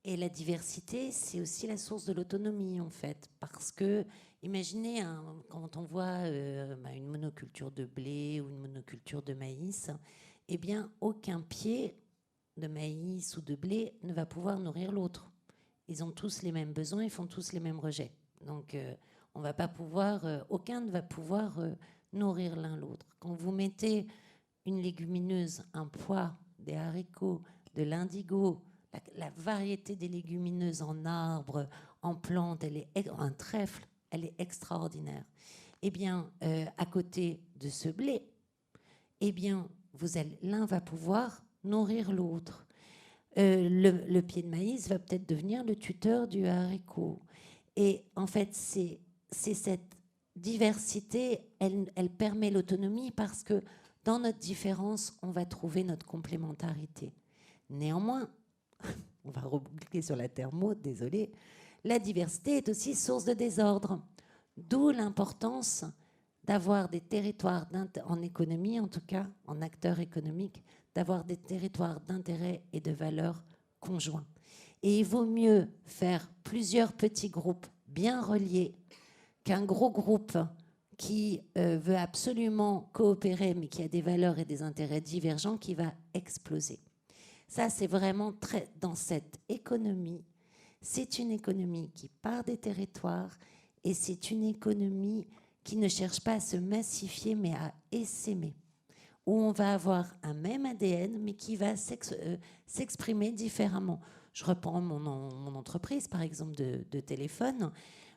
Et la diversité, c'est aussi la source de l'autonomie, en fait. Parce que, imaginez, quand on voit une monoculture de blé ou une monoculture de maïs, eh bien, aucun pied de maïs ou de blé ne va pouvoir nourrir l'autre. Ils ont tous les mêmes besoins, ils font tous les mêmes rejets. Donc, on va pas pouvoir, aucun ne va pouvoir nourrir l'un l'autre. Quand vous mettez une légumineuse, un pois, des haricots, de l'indigo, la variété des légumineuses en arbres, en plantes, un trèfle, elle est extraordinaire. Eh bien, à côté de ce blé, eh bien, l'un va pouvoir nourrir l'autre. Le pied de maïs va peut-être devenir le tuteur du haricot. Et en fait, c'est cette diversité, elle permet l'autonomie parce que dans notre différence, on va trouver notre complémentarité. Néanmoins, on va reboucler sur la thermo, désolé, la diversité est aussi source de désordre. D'où l'importance d'avoir des territoires, en économie en tout cas, en acteurs économiques, d'avoir des territoires d'intérêt et de valeurs conjoints. Et il vaut mieux faire plusieurs petits groupes bien reliés qu'un gros groupe qui veut absolument coopérer mais qui a des valeurs et des intérêts divergents qui va exploser. Ça, c'est vraiment très dans cette économie. C'est une économie qui part des territoires et c'est une économie qui ne cherche pas à se massifier mais à essaimer, où on va avoir un même ADN mais qui va s'exprimer différemment. Je reprends mon entreprise, par exemple, de téléphone,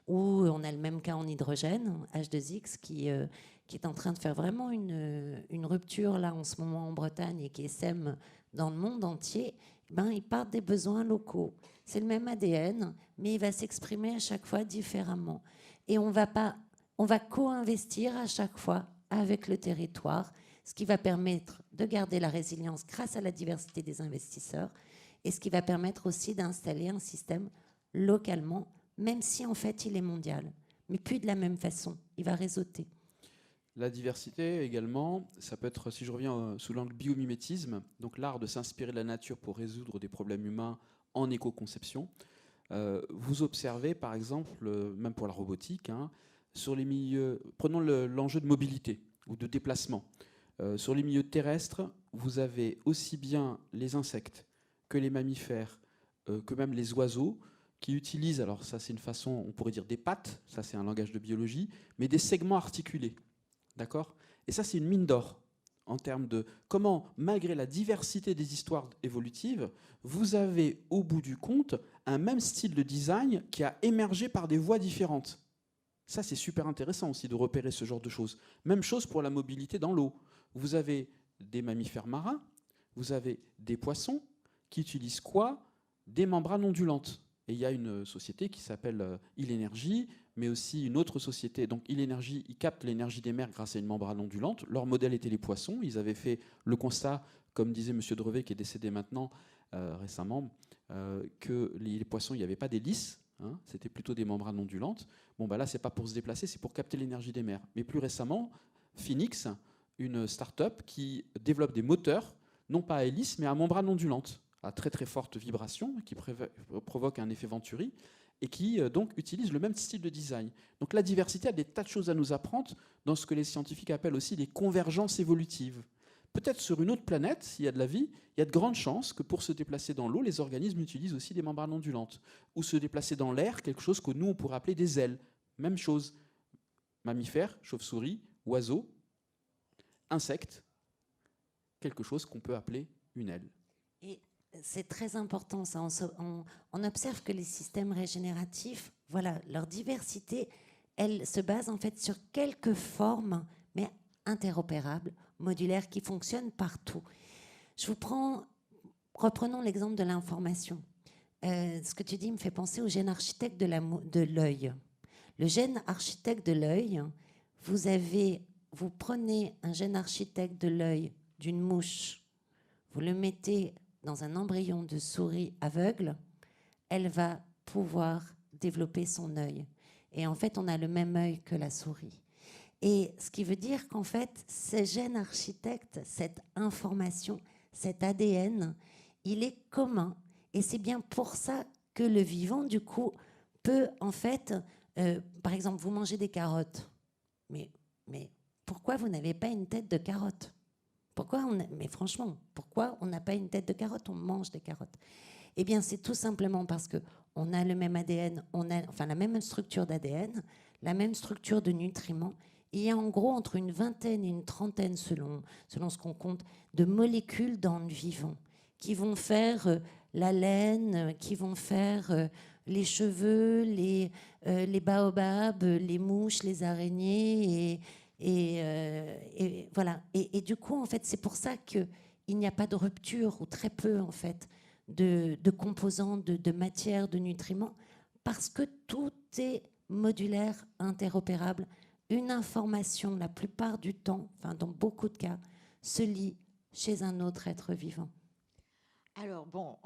où on a le même cas en hydrogène, H2X, qui est en train de faire vraiment une rupture là en ce moment en Bretagne et qui sème dans le monde entier. Ils partent des besoins locaux. C'est le même ADN, mais il va s'exprimer à chaque fois différemment. Et on va co-investir à chaque fois avec le territoire, ce qui va permettre de garder la résilience grâce à la diversité des investisseurs et ce qui va permettre aussi d'installer un système localement, même si en fait il est mondial, mais plus de la même façon, il va réseauter. La diversité également, ça peut être, si je reviens sous l'angle biomimétisme, donc l'art de s'inspirer de la nature pour résoudre des problèmes humains en éco-conception. Vous observez par exemple, même pour la robotique, sur les milieux, prenons l'enjeu de mobilité ou de déplacement. Sur les milieux terrestres, vous avez aussi bien les insectes que les mammifères, que même les oiseaux, qui utilisent, alors ça c'est une façon, on pourrait dire des pattes, ça c'est un langage de biologie, mais des segments articulés. D'accord ? Et ça, c'est une mine d'or en termes de comment, malgré la diversité des histoires évolutives, vous avez au bout du compte un même style de design qui a émergé par des voies différentes. Ça, c'est super intéressant aussi de repérer ce genre de choses. Même chose pour la mobilité dans l'eau. Vous avez des mammifères marins, vous avez des poissons qui utilisent quoi ? Des membranes ondulantes. Et il y a une société qui s'appelle Il-Énergie, mais aussi une autre société. Donc Il-Énergie, ils captent l'énergie des mers grâce à une membrane ondulante. Leur modèle était les poissons. Ils avaient fait le constat, comme disait M. Drevet, qui est décédé maintenant récemment, que les poissons, il n'y avait pas d'hélices. C'était plutôt des membranes ondulantes. Bon, là, c'est pas pour se déplacer, c'est pour capter l'énergie des mers. Mais plus récemment, Phoenix, une start-up qui développe des moteurs, non pas à hélice, mais à membrane ondulante, à très très forte vibration, qui provoque un effet Venturi, et qui donc utilise le même style de design. Donc la diversité a des tas de choses à nous apprendre dans ce que les scientifiques appellent aussi les convergences évolutives. Peut-être sur une autre planète, s'il y a de la vie, il y a de grandes chances que pour se déplacer dans l'eau, les organismes utilisent aussi des membranes ondulantes. Ou se déplacer dans l'air, quelque chose que nous, on pourrait appeler des ailes. Même chose. Mammifères, chauves-souris, oiseaux, insectes, quelque chose qu'on peut appeler une aile. Et c'est très important, ça. On observe que les systèmes régénératifs, voilà, leur diversité, elle se base en fait sur quelques formes, mais interopérables, modulaires, qui fonctionnent partout. Reprenons l'exemple de l'information. Ce que tu dis me fait penser au gène architecte de l'œil. Le gène architecte de l'œil, vous prenez un gène architecte de l'œil d'une mouche, vous le mettez dans un embryon de souris aveugle, elle va pouvoir développer son œil. Et en fait, on a le même œil que la souris. Et ce qui veut dire qu'en fait, ces gènes architectes, cette information, cet ADN, il est commun. Et c'est bien pour ça que le vivant, du coup, peut en fait, par exemple, vous mangez des carottes. Mais pourquoi vous n'avez pas une tête de carotte? Mais franchement, pourquoi on n'a pas une tête de carotte? On mange des carottes. Eh bien, c'est tout simplement parce qu'on a le même ADN, la même structure d'ADN, la même structure de nutriments. Il y a en gros entre une vingtaine et une trentaine, selon ce qu'on compte, de molécules dans le vivant qui vont faire la laine, qui vont faire les cheveux, les baobabs, les mouches, les araignées, et voilà. Et du coup, en fait, c'est pour ça qu'il n'y a pas de rupture, ou très peu, en fait, de composants, de matières, de nutriments, parce que tout est modulaire, interopérable. Une information, la plupart du temps, enfin dans beaucoup de cas, se lie chez un autre être vivant. Alors bon,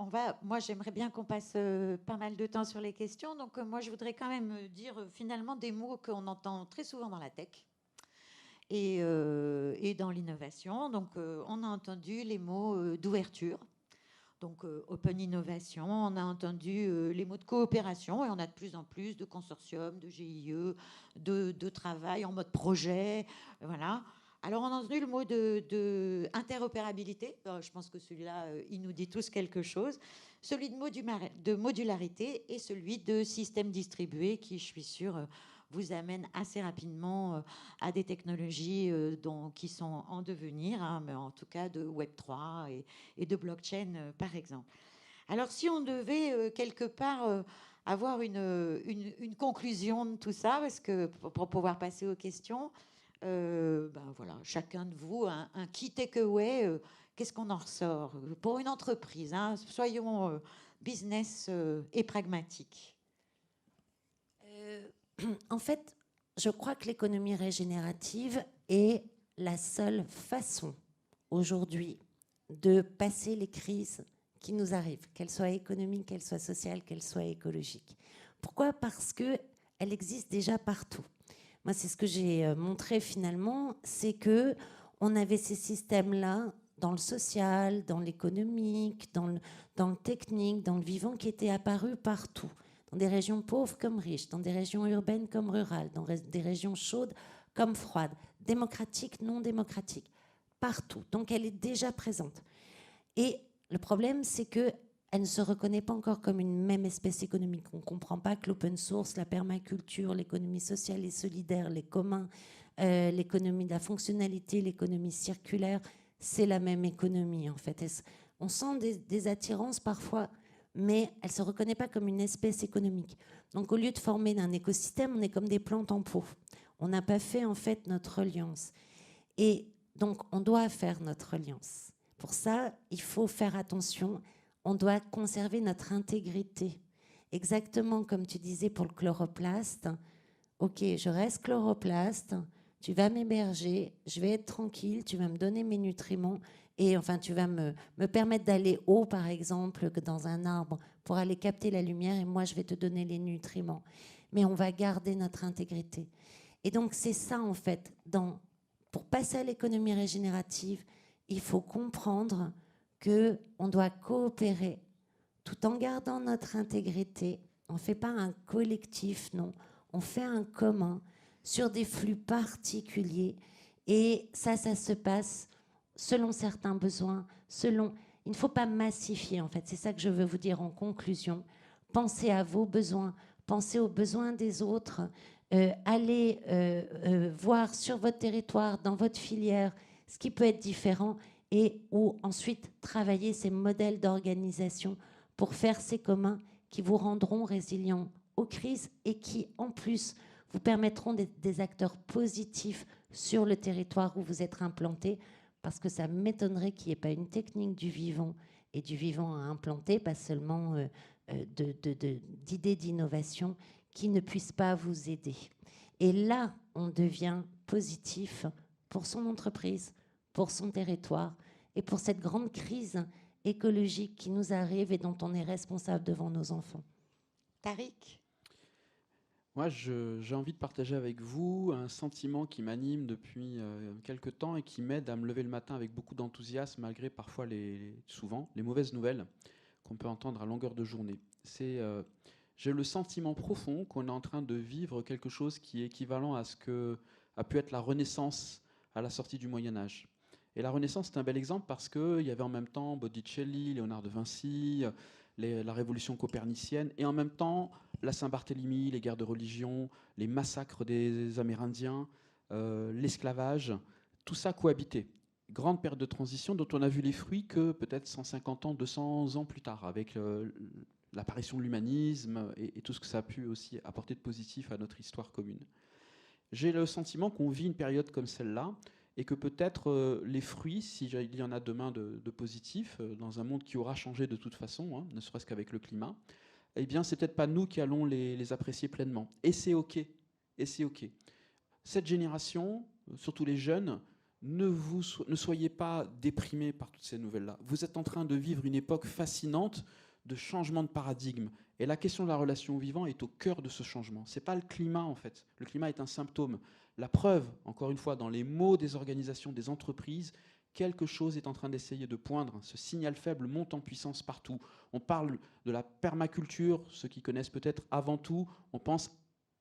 moi j'aimerais bien qu'on passe pas mal de temps sur les questions. Donc moi je voudrais quand même dire finalement des mots qu'on entend très souvent dans la tech et dans l'innovation. Donc on a entendu les mots d'ouverture. Donc, Open Innovation, on a entendu les mots de coopération et on a de plus en plus de consortiums, de GIE, de travail en mode projet. Voilà. Alors, on a entendu le mot de interopérabilité. Alors, je pense que celui-là, il nous dit tous quelque chose. Celui de modularité et celui de système distribué qui, je suis sûre, vous amène assez rapidement à des technologies qui sont en devenir, hein, mais en tout cas de Web3 et de blockchain, par exemple. Alors, si on devait quelque part avoir une conclusion de tout ça, parce que pour pouvoir passer aux questions, voilà, chacun de vous, un key takeaway, qu'est-ce qu'on en ressort pour une entreprise, hein, soyons business et pragmatiques. En fait, je crois que l'économie régénérative est la seule façon aujourd'hui de passer les crises qui nous arrivent, qu'elles soient économiques, qu'elles soient sociales, qu'elles soient écologiques. Pourquoi? Parce qu'elle existe déjà partout. Moi, c'est ce que j'ai montré finalement, c'est que on avait ces systèmes-là dans le social, dans l'économique, dans le technique, dans le vivant, qui étaient apparus partout. Dans des régions pauvres comme riches, dans des régions urbaines comme rurales, dans des régions chaudes comme froides, démocratiques, non démocratiques, partout. Donc elle est déjà présente. Et le problème, c'est qu'elle ne se reconnaît pas encore comme une même espèce économique. On ne comprend pas que l'open source, la permaculture, l'économie sociale et solidaire, les communs, l'économie de la fonctionnalité, l'économie circulaire, c'est la même économie en fait. On sent des attirances parfois, mais elle ne se reconnaît pas comme une espèce économique. Donc au lieu de former un écosystème, on est comme des plantes en pot. On n'a pas fait en fait notre alliance. Et donc on doit faire notre alliance. Pour ça, il faut faire attention. On doit conserver notre intégrité. Exactement comme tu disais pour le chloroplaste. Ok, je reste chloroplaste, tu vas m'héberger, je vais être tranquille, tu vas me donner mes nutriments et enfin tu vas me permettre d'aller haut par exemple que dans un arbre pour aller capter la lumière et moi je vais te donner les nutriments. Mais on va garder notre intégrité. Et donc c'est ça en fait, pour passer à l'économie régénérative, il faut comprendre qu'on doit coopérer tout en gardant notre intégrité. On ne fait pas un collectif, non. On fait un commun sur des flux particuliers. Et ça se passe selon certains besoins, Il ne faut pas massifier, en fait. C'est ça que je veux vous dire en conclusion. Pensez à vos besoins, pensez aux besoins des autres. Allez voir sur votre territoire, dans votre filière, ce qui peut être différent ou ensuite travailler ces modèles d'organisation pour faire ces communs qui vous rendront résilients aux crises et qui, en plus, vous permettront d'être des acteurs positifs sur le territoire où vous êtes implantés, parce que ça m'étonnerait qu'il n'y ait pas une technique du vivant et du vivant à implanter, pas seulement d'idées d'innovation qui ne puissent pas vous aider. Et là, on devient positif pour son entreprise, pour son territoire et pour cette grande crise écologique qui nous arrive et dont on est responsable devant nos enfants. Tariq ? Moi, j'ai envie de partager avec vous un sentiment qui m'anime depuis quelque temps et qui m'aide à me lever le matin avec beaucoup d'enthousiasme, malgré parfois, souvent, les mauvaises nouvelles qu'on peut entendre à longueur de journée. J'ai le sentiment profond qu'on est en train de vivre quelque chose qui est équivalent à ce que a pu être la Renaissance à la sortie du Moyen-Âge. Et la Renaissance, c'est un bel exemple parce qu'il y avait en même temps Botticelli, Léonard de Vinci, la révolution copernicienne, et en même temps la Saint-Barthélemy, les guerres de religion, les massacres des Amérindiens, l'esclavage, tout ça cohabitait. Grande période de transition dont on a vu les fruits que peut-être 150 ans, 200 ans plus tard, avec l'apparition de l'humanisme et tout ce que ça a pu aussi apporter de positif à notre histoire commune. J'ai le sentiment qu'on vit une période comme celle-là, et que peut-être les fruits, s'il y en a demain de positifs, dans un monde qui aura changé de toute façon, hein, ne serait-ce qu'avec le climat, eh bien, c'est peut-être pas nous qui allons les apprécier pleinement. Et c'est OK. Et c'est OK. Cette génération, surtout les jeunes, ne soyez pas déprimés par toutes ces nouvelles-là. Vous êtes en train de vivre une époque fascinante de changement de paradigme. Et la question de la relation au vivant est au cœur de ce changement. Ce n'est pas le climat, en fait. Le climat est un symptôme. La preuve, encore une fois, dans les mots des organisations, des entreprises, quelque chose est en train d'essayer de poindre. Ce signal faible monte en puissance partout. On parle de la permaculture, ceux qui connaissent peut-être avant tout, on pense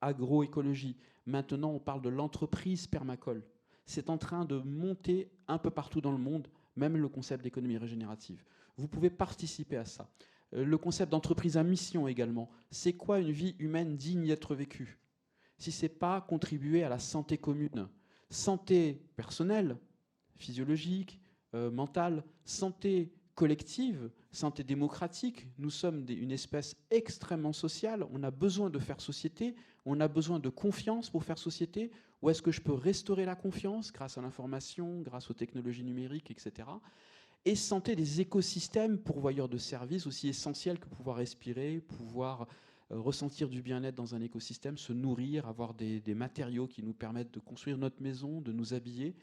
agroécologie. Maintenant, on parle de l'entreprise permacole. C'est en train de monter un peu partout dans le monde, même le concept d'économie régénérative. Vous pouvez participer à ça. Le concept d'entreprise à mission également. C'est quoi une vie humaine digne d'être vécue ? Si ce n'est pas contribuer à la santé commune, santé personnelle, physiologique, mentale, santé collective, santé démocratique. Nous sommes une espèce extrêmement sociale, on a besoin de faire société, on a besoin de confiance pour faire société. Où est-ce que je peux restaurer la confiance grâce à l'information, grâce aux technologies numériques, etc. Et santé des écosystèmes pourvoyeurs de services aussi essentiels que pouvoir respirer, pouvoir ressentir du bien-être dans un écosystème, se nourrir, avoir des matériaux qui nous permettent de construire notre maison, de nous habiller.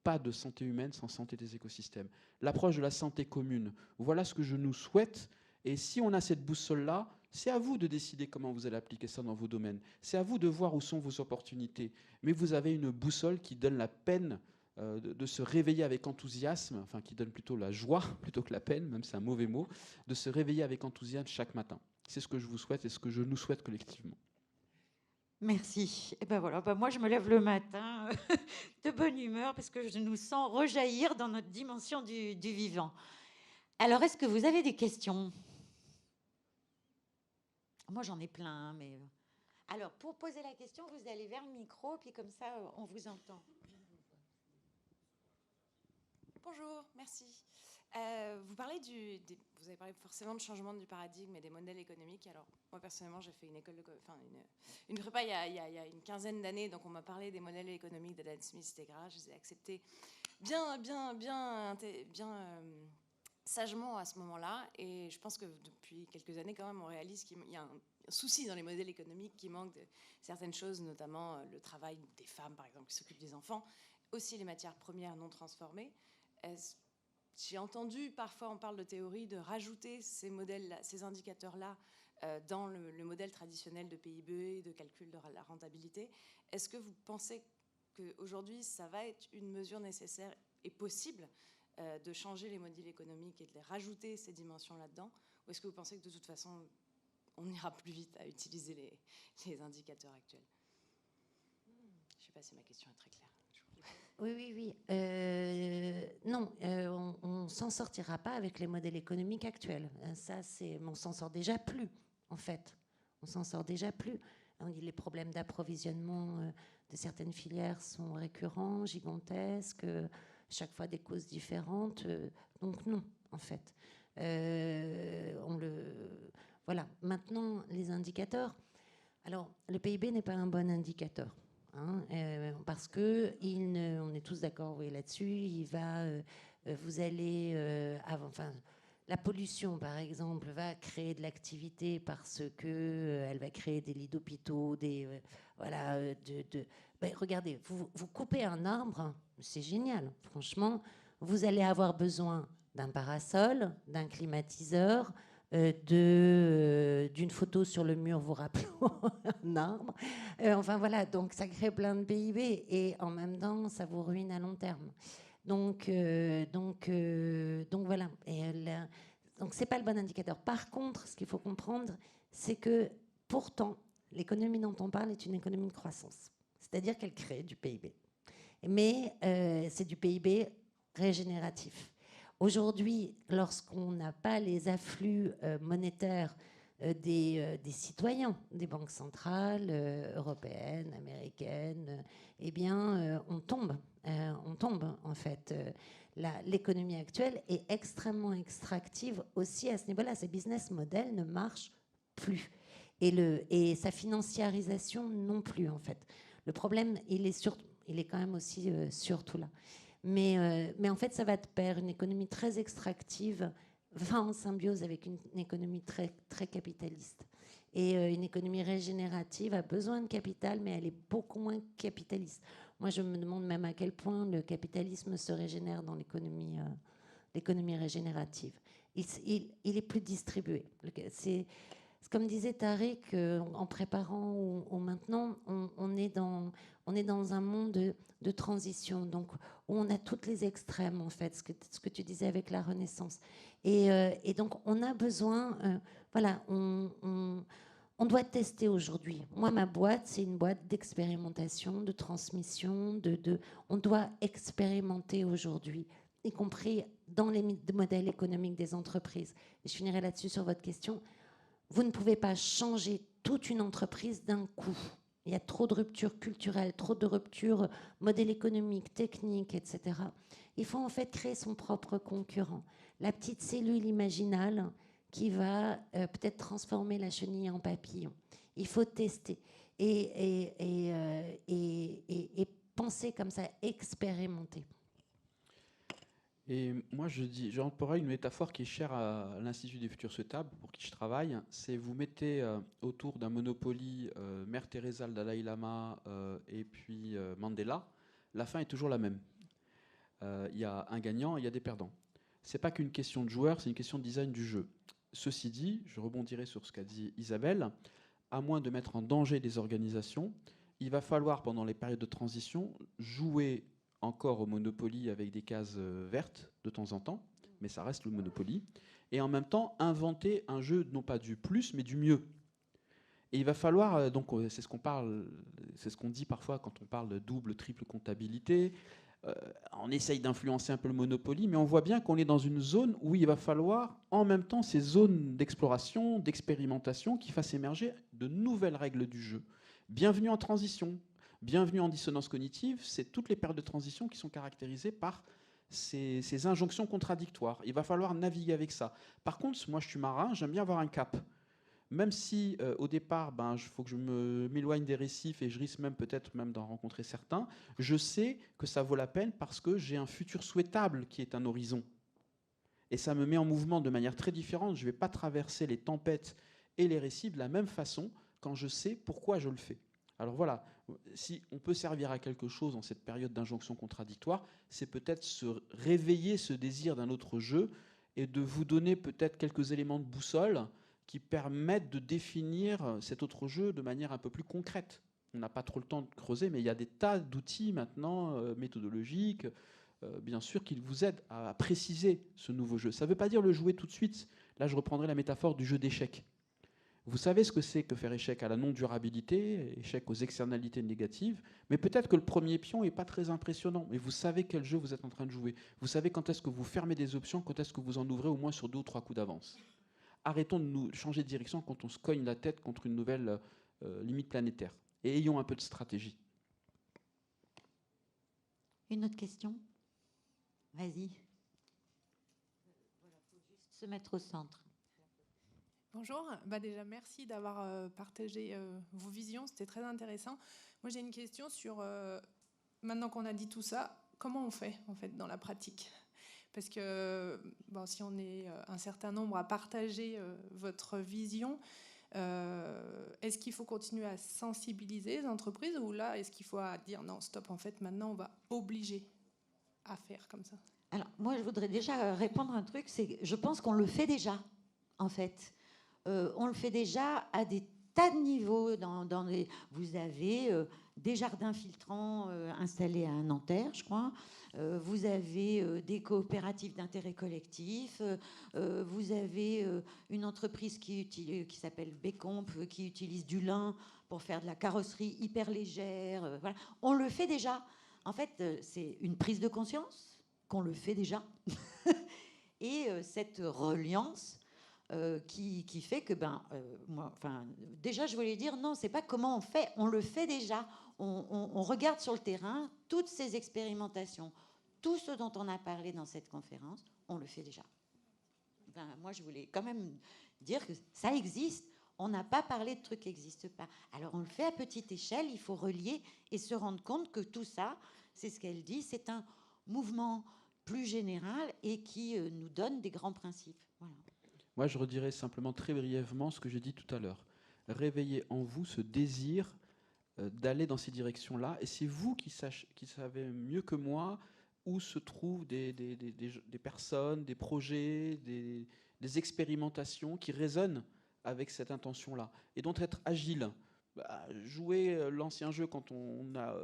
Pas de santé humaine sans santé des écosystèmes. L'approche de la santé commune, voilà ce que je nous souhaite. Et si on a cette boussole-là, c'est à vous de décider comment vous allez appliquer ça dans vos domaines. C'est à vous de voir où sont vos opportunités. Mais vous avez une boussole qui donne la peine de se réveiller avec enthousiasme, enfin qui donne plutôt la joie plutôt que la peine, même c'est un mauvais mot, de se réveiller avec enthousiasme chaque matin. C'est ce que je vous souhaite et ce que je nous souhaite collectivement. Merci. Et ben voilà, moi je me lève le matin de bonne humeur parce que je nous sens rejaillir dans notre dimension du vivant. Alors, est-ce que vous avez des questions ? Moi j'en ai plein, mais... Alors, pour poser la question, vous allez vers le micro, puis comme ça, on vous entend. Bonjour, merci. Vous avez parlé forcément de changement du paradigme et des modèles économiques. Alors, moi, personnellement, j'ai fait une prépa il y a une quinzaine d'années, donc on m'a parlé des modèles économiques d'Adam Smith, etc. Je les ai acceptés bien sagement à ce moment-là. Et je pense que depuis quelques années, quand même, on réalise qu'il y a un souci dans les modèles économiques qui manque de certaines choses, notamment le travail des femmes, par exemple, qui s'occupent des enfants, aussi les matières premières non transformées. J'ai entendu, parfois on parle de théorie, de rajouter ces modèles, ces indicateurs-là dans le modèle traditionnel de PIB, de calcul de la rentabilité. Est-ce que vous pensez qu'aujourd'hui, ça va être une mesure nécessaire et possible de changer les modèles économiques et de les rajouter ces dimensions là-dedans ? Ou est-ce que vous pensez que de toute façon, on ira plus vite à utiliser les indicateurs actuels ? Je ne sais pas si ma question est très claire. Oui. Non, on ne s'en sortira pas avec les modèles économiques actuels. Ça, on s'en sort déjà plus, en fait. On s'en sort déjà plus. On dit les problèmes d'approvisionnement de certaines filières sont récurrents, gigantesques, chaque fois des causes différentes. Donc non, en fait. Voilà. Maintenant, les indicateurs. Alors, le PIB n'est pas un bon indicateur. Parce que on est tous d'accord là-dessus. Vous allez la pollution, par exemple, va créer de l'activité parce que elle va créer des lits d'hôpitaux, regardez, vous coupez un arbre, c'est génial. Franchement, vous allez avoir besoin d'un parasol, d'un climatiseur, d'une photo sur le mur vous rappelant un arbre. Enfin voilà, donc ça crée plein de PIB et en même temps ça vous ruine à long terme. Donc voilà. Donc c'est pas le bon indicateur. Par contre, ce qu'il faut comprendre, c'est que pourtant l'économie dont on parle est une économie de croissance, c'est-à-dire qu'elle crée du PIB. Mais c'est du PIB régénératif. Aujourd'hui, lorsqu'on n'a pas les afflux monétaires des citoyens, des banques centrales, européennes, américaines, eh bien, on tombe en fait. L'économie actuelle est extrêmement extractive aussi à ce niveau-là. Ces business models ne marchent plus. Et sa financiarisation non plus, en fait. Le problème, il est quand même aussi surtout là. Mais en fait, ça va de pair. Une économie très extractive va en symbiose avec une économie très, très capitaliste. Et une économie régénérative a besoin de capital, mais elle est beaucoup moins capitaliste. Moi, je me demande même à quel point le capitalisme se régénère dans l'économie régénérative. Il est plus distribué. C'est comme disait Tariq, en préparant ou maintenant, on est dans un monde de transition, donc où on a toutes les extrêmes, en fait, ce que tu disais avec la Renaissance. Et donc, on a besoin, voilà, on doit tester aujourd'hui. Moi, ma boîte, c'est une boîte d'expérimentation, de transmission, on doit expérimenter aujourd'hui, y compris dans les modèles économiques des entreprises. Et je finirai là-dessus sur votre question. Vous ne pouvez pas changer toute une entreprise d'un coup. Il y a trop de ruptures culturelles, trop de ruptures modèles économiques, techniques, etc. Il faut en fait créer son propre concurrent. La petite cellule imaginale qui va peut-être transformer la chenille en papillon. Il faut tester et penser comme ça, expérimenter. Et moi, j'emploierais une métaphore qui est chère à l'Institut des futurs souhaitables, pour qui je travaille. C'est vous mettez autour d'un Monopoly Mère Teresa, le Dalai Lama et puis Mandela. La fin est toujours la même. Il y a un gagnant et il y a des perdants. C'est pas qu'une question de joueur, c'est une question de design du jeu. Ceci dit, je rebondirai sur ce qu'a dit Isabelle, à moins de mettre en danger des organisations, il va falloir, pendant les périodes de transition, jouer encore au Monopoly avec des cases vertes de temps en temps, mais ça reste le Monopoly, et en même temps inventer un jeu non pas du plus, mais du mieux. Et il va falloir, donc c'est ce qu'on dit parfois quand on parle de double, triple comptabilité, on essaye d'influencer un peu le Monopoly, mais on voit bien qu'on est dans une zone où il va falloir en même temps ces zones d'exploration, d'expérimentation qui fassent émerger de nouvelles règles du jeu. Bienvenue en transition. Bienvenue en dissonance cognitive, c'est toutes les périodes de transition qui sont caractérisées par ces injonctions contradictoires. Il va falloir naviguer avec ça. Par contre, moi je suis marin, j'aime bien avoir un cap. Même si au départ, il faut que je m'éloigne des récifs et je risque même peut-être même d'en rencontrer certains, je sais que ça vaut la peine parce que j'ai un futur souhaitable qui est un horizon. Et ça me met en mouvement de manière très différente. Je ne vais pas traverser les tempêtes et les récifs de la même façon quand je sais pourquoi je le fais. Alors voilà, si on peut servir à quelque chose dans cette période d'injonction contradictoire, c'est peut-être se réveiller ce désir d'un autre jeu et de vous donner peut-être quelques éléments de boussole qui permettent de définir cet autre jeu de manière un peu plus concrète. On n'a pas trop le temps de creuser, mais il y a des tas d'outils maintenant méthodologiques, bien sûr, qui vous aident à préciser ce nouveau jeu. Ça ne veut pas dire le jouer tout de suite. Là, je reprendrai la métaphore du jeu d'échecs. Vous savez ce que c'est que faire échec à la non-durabilité, échec aux externalités négatives, mais peut-être que le premier pion n'est pas très impressionnant, mais vous savez quel jeu vous êtes en train de jouer. Vous savez quand est-ce que vous fermez des options, quand est-ce que vous en ouvrez au moins sur 2 ou 3 coups d'avance. Arrêtons de nous changer de direction quand on se cogne la tête contre une nouvelle limite planétaire. Et ayons un peu de stratégie. Une autre question ? Vas-y. Voilà, faut juste se mettre au centre. Bonjour, déjà merci d'avoir partagé vos visions, c'était très intéressant. Moi j'ai une question sur, maintenant qu'on a dit tout ça, comment on fait en fait dans la pratique ? Parce que si on est un certain nombre à partager votre vision, est-ce qu'il faut continuer à sensibiliser les entreprises ou là est-ce qu'il faut dire non stop, en fait maintenant on va obliger à faire comme ça ? Alors moi je voudrais déjà répondre à un truc, c'est que je pense qu'on le fait déjà. en fait. On le fait déjà à des tas de niveaux. Vous avez des jardins filtrants installés à Nanterre, je crois. Vous avez des coopératives d'intérêt collectif. Vous avez une entreprise qui s'appelle Bécomp, qui utilise du lin pour faire de la carrosserie hyper légère. Voilà. On le fait déjà. En fait, c'est une prise de conscience qu'on le fait déjà. Et cette reliance qui fait que, déjà, je voulais dire, non, c'est pas comment on fait, on le fait déjà. On regarde sur le terrain toutes ces expérimentations, tout ce dont on a parlé dans cette conférence, on le fait déjà. Moi, je voulais quand même dire que ça existe. On n'a pas parlé de trucs qui n'existent pas. Alors, on le fait à petite échelle, il faut relier et se rendre compte que tout ça, c'est ce qu'elle dit, c'est un mouvement plus général et qui nous donne des grands principes. Voilà. Moi, je redirais simplement très brièvement ce que j'ai dit tout à l'heure. Réveillez en vous ce désir d'aller dans ces directions-là. Et c'est vous qui savez mieux que moi où se trouvent des personnes, des projets, des expérimentations qui résonnent avec cette intention-là. Et donc être agile. Jouer l'ancien jeu quand on n'a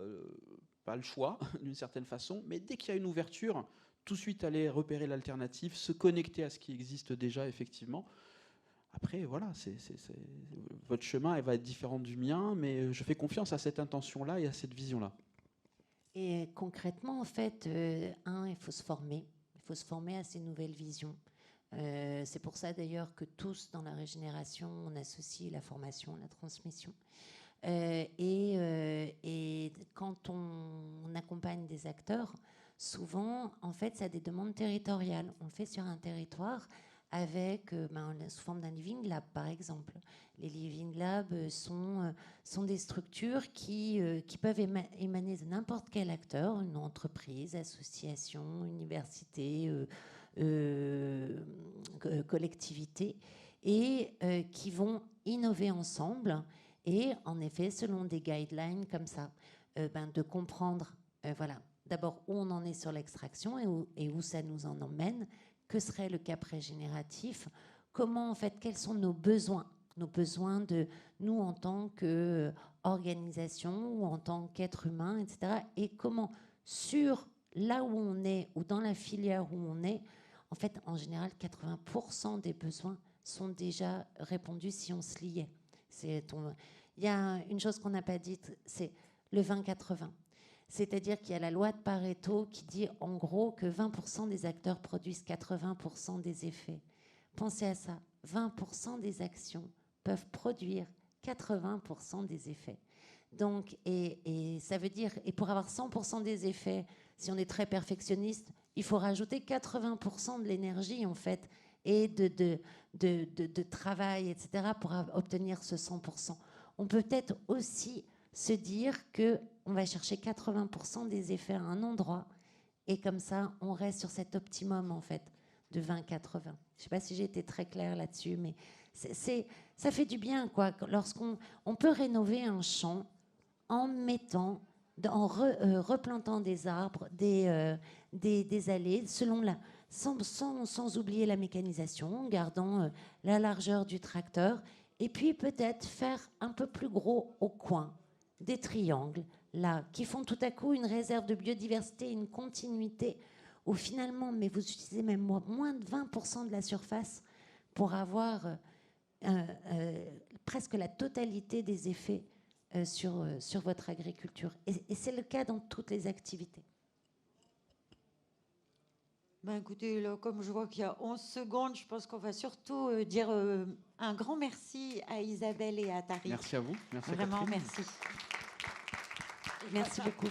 pas le choix, d'une certaine façon, mais dès qu'il y a une ouverture, tout de suite aller repérer l'alternative, se connecter à ce qui existe déjà, effectivement. Après, voilà, votre chemin elle va être différent du mien, mais je fais confiance à cette intention-là et à cette vision-là. Et concrètement, en fait, il faut se former. Il faut se former à ces nouvelles visions. C'est pour ça, d'ailleurs, que tous, dans la régénération, on associe la formation, la transmission. Et quand on accompagne des acteurs, souvent, en fait, ça a des demandes territoriales. On le fait sur un territoire avec, sous forme d'un living lab, par exemple. Les living labs sont des structures qui peuvent émaner de n'importe quel acteur, une entreprise, association, université, collectivité, et qui vont innover ensemble. Et en effet, selon des guidelines comme ça, de comprendre, voilà, d'abord où on en est sur l'extraction et où ça nous en emmène, que serait le cap régénératif, comment en fait, quels sont nos besoins de nous en tant qu'organisation ou en tant qu'être humain, etc. Et comment sur là où on est ou dans la filière où on est, en fait, en général, 80% des besoins sont déjà répondus si on se liait. Il y a une chose qu'on n'a pas dite, c'est le 20-80. C'est-à-dire qu'il y a la loi de Pareto qui dit en gros que 20% des acteurs produisent 80% des effets. Pensez à ça, 20% des actions peuvent produire 80% des effets. Donc, et ça veut dire, et pour avoir 100% des effets, si on est très perfectionniste, il faut rajouter 80% de l'énergie en fait et de travail, etc. pour obtenir ce 100%. On peut peut-être aussi se dire qu'on va chercher 80% des effets à un endroit et comme ça, on reste sur cet optimum en fait de 20-80. Je ne sais pas si j'ai été très claire là-dessus, mais ça fait du bien quoi. Lorsqu'on peut rénover un champ en mettant, en replantant des arbres, des allées, sans oublier la mécanisation, en gardant la largeur du tracteur, et puis peut-être faire un peu plus gros au coin, des triangles, là, qui font tout à coup une réserve de biodiversité, une continuité, où finalement, mais vous utilisez même moins de 20% de la surface pour avoir presque la totalité des effets sur votre agriculture. Et c'est le cas dans toutes les activités. Écoutez, là, comme je vois qu'il y a 11 secondes, je pense qu'on va surtout dire un grand merci à Isabelle et à Tariq. Merci à vous. Merci Vraiment, Catherine. merci. Merci beaucoup.